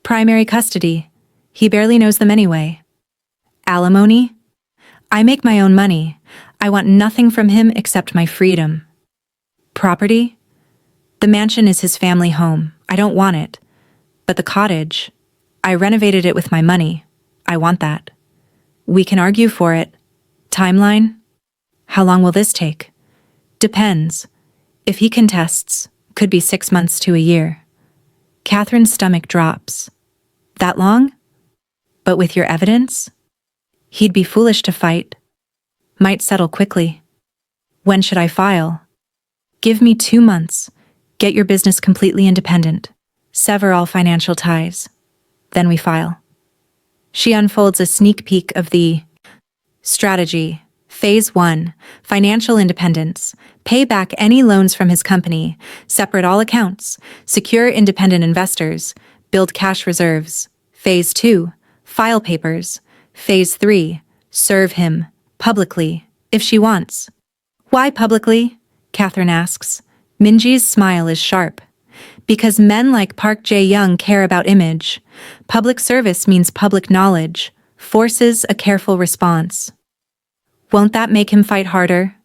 Primary custody. He barely knows them anyway. Alimony? I make my own money. I want nothing from him except my freedom. Property? The mansion is his family home. I don't want it. But the cottage, I renovated it with my money. I want that. We can argue for it. Timeline? How long will this take? Depends. If he contests, could be 6 months to a year. Kathryn's stomach drops. That long? But with your evidence? He'd be foolish to fight. Might settle quickly. When should I file? Give me 2 months. Get your business completely independent. Sever all financial ties. Then we file. She unfolds a sneak peek of the strategy. Phase 1, financial independence. Pay back any loans from his company. Separate all accounts. Secure independent investors. Build cash reserves. Phase 2, file papers. Phase 3, serve him. Publicly, if she wants. Why publicly? Kathryn asks. Min-ji's smile is sharp. Because men like Park Jae-young care about image. Public service means public knowledge. Forces a careful response. Won't that make him fight harder?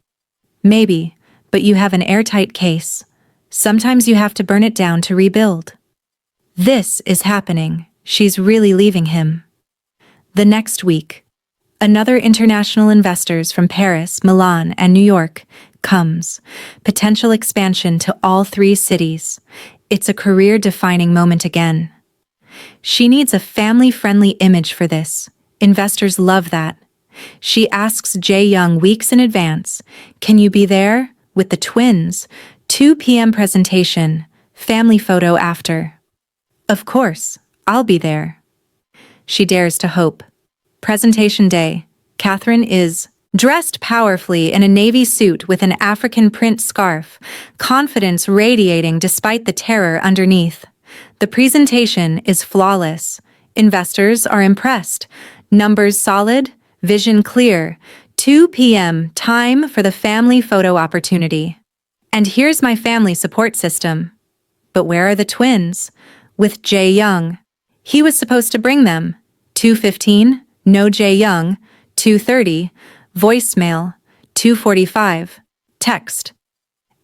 Maybe, but you have an airtight case. Sometimes you have to burn it down to rebuild. This is happening. She's really leaving him. The next week. Another international investors from Paris, Milan, and New York comes. Potential expansion to all 3 cities. It's a career-defining moment again. She needs a family-friendly image for this. Investors love that. She asks Jae-young weeks in advance, "Can you be there? With the twins. 2 p.m. presentation. Family photo after." "Of course, I'll be there." She dares to hope. Presentation day. Kathryn is dressed powerfully in a navy suit with an African print scarf, confidence radiating despite the terror underneath. The presentation is flawless. Investors are impressed. Numbers solid, vision clear. 2 p.m. time for the family photo opportunity. And here's my family support system. But where are the twins? With Jae-young. He was supposed to bring them. 2:15, no Jae-young. 2:30, voicemail. 2:45, text.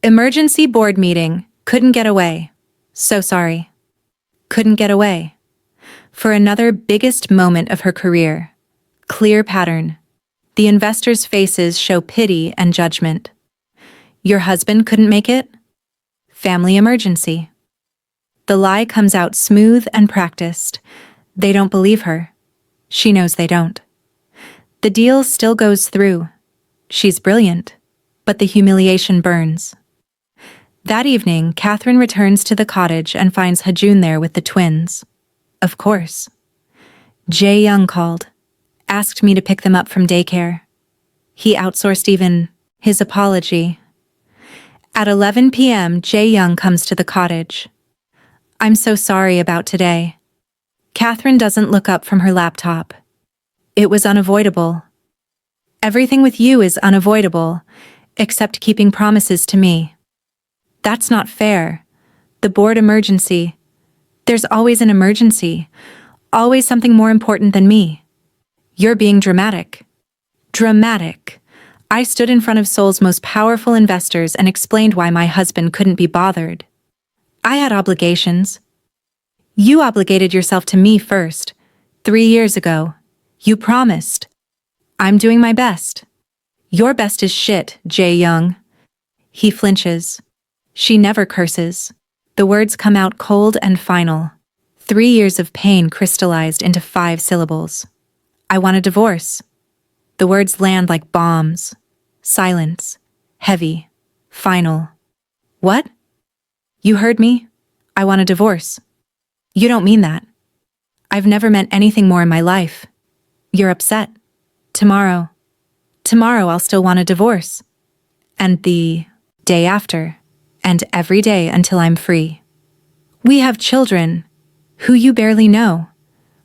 Emergency board meeting, couldn't get away. So sorry. Couldn't get away. For another biggest moment of her career. Clear pattern. The investors' faces show pity and judgment. Your husband couldn't make it? Family emergency. The lie comes out smooth and practiced. They don't believe her. She knows they don't. The deal still goes through. She's brilliant, but the humiliation burns. That evening, Kathryn returns to the cottage and finds Hajun there with the twins. Of course. Jae-young called, asked me to pick them up from daycare. He outsourced even his apology. At 11 p.m., Jae-young comes to the cottage. I'm so sorry about today. Kathryn doesn't look up from her laptop. It was unavoidable. Everything with you is unavoidable, except keeping promises to me. That's not fair. The board emergency. There's always an emergency. Always something more important than me. You're being dramatic. Dramatic. I stood in front of Seoul's most powerful investors and explained why my husband couldn't be bothered. I had obligations. You obligated yourself to me first, 3 years ago. You promised. I'm doing my best. Your best is shit, Jae-young. He flinches. She never curses. The words come out cold and final. 3 years of pain crystallized into 5 syllables. I want a divorce. The words land like bombs. Silence. Heavy. Final. What? You heard me? I want a divorce. You don't mean that. I've never meant anything more in my life. You're upset. Tomorrow I'll still want a divorce. And the day after. And every day until I'm free. We have children, who you barely know.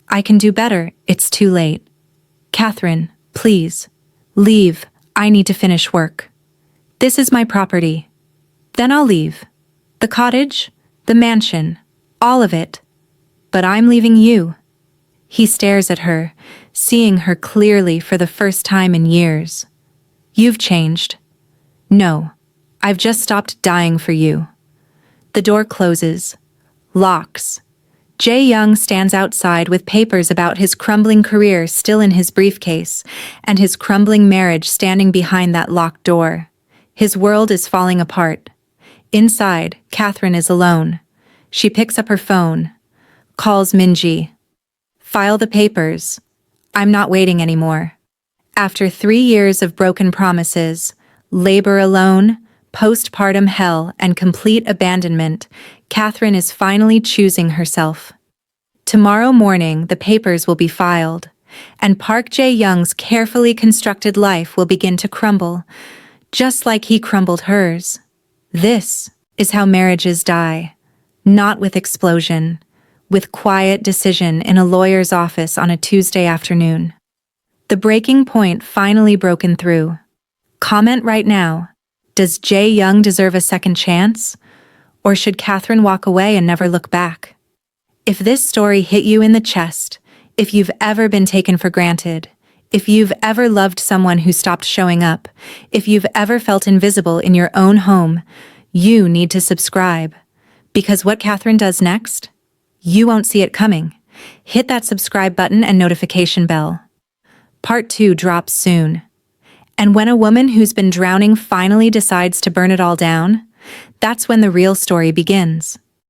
I can do better, it's too late. Kathryn, please, leave, I need to finish work. This is my property. Then I'll leave. The cottage, the mansion, all of it. But I'm leaving you. He stares at her, seeing her clearly for the first time in years. You've changed. No, I've just stopped dying for you. The door closes. Locks. Jae-young stands outside with papers about his crumbling career still in his briefcase, and his crumbling marriage standing behind that locked door. His world is falling apart. Inside, Kathryn is alone. She picks up her phone. Calls Minji. File the papers. I'm not waiting anymore. After 3 years of broken promises, labor alone, postpartum hell, and complete abandonment, Kathryn is finally choosing herself. Tomorrow morning, the papers will be filed, and Park Jae-young's carefully constructed life will begin to crumble, just like he crumbled hers. This is how marriages die, not with explosion, with quiet decision in a lawyer's office on a Tuesday afternoon. The breaking point finally broken through. Comment right now. Does Jae-young deserve a second chance? Or should Kathryn walk away and never look back? If this story hit you in the chest, if you've ever been taken for granted, if you've ever loved someone who stopped showing up, if you've ever felt invisible in your own home, you need to subscribe. Because what Kathryn does next, you won't see it coming. Hit that subscribe button and notification bell. Part 2 drops soon. And when a woman who's been drowning finally decides to burn it all down, that's when the real story begins.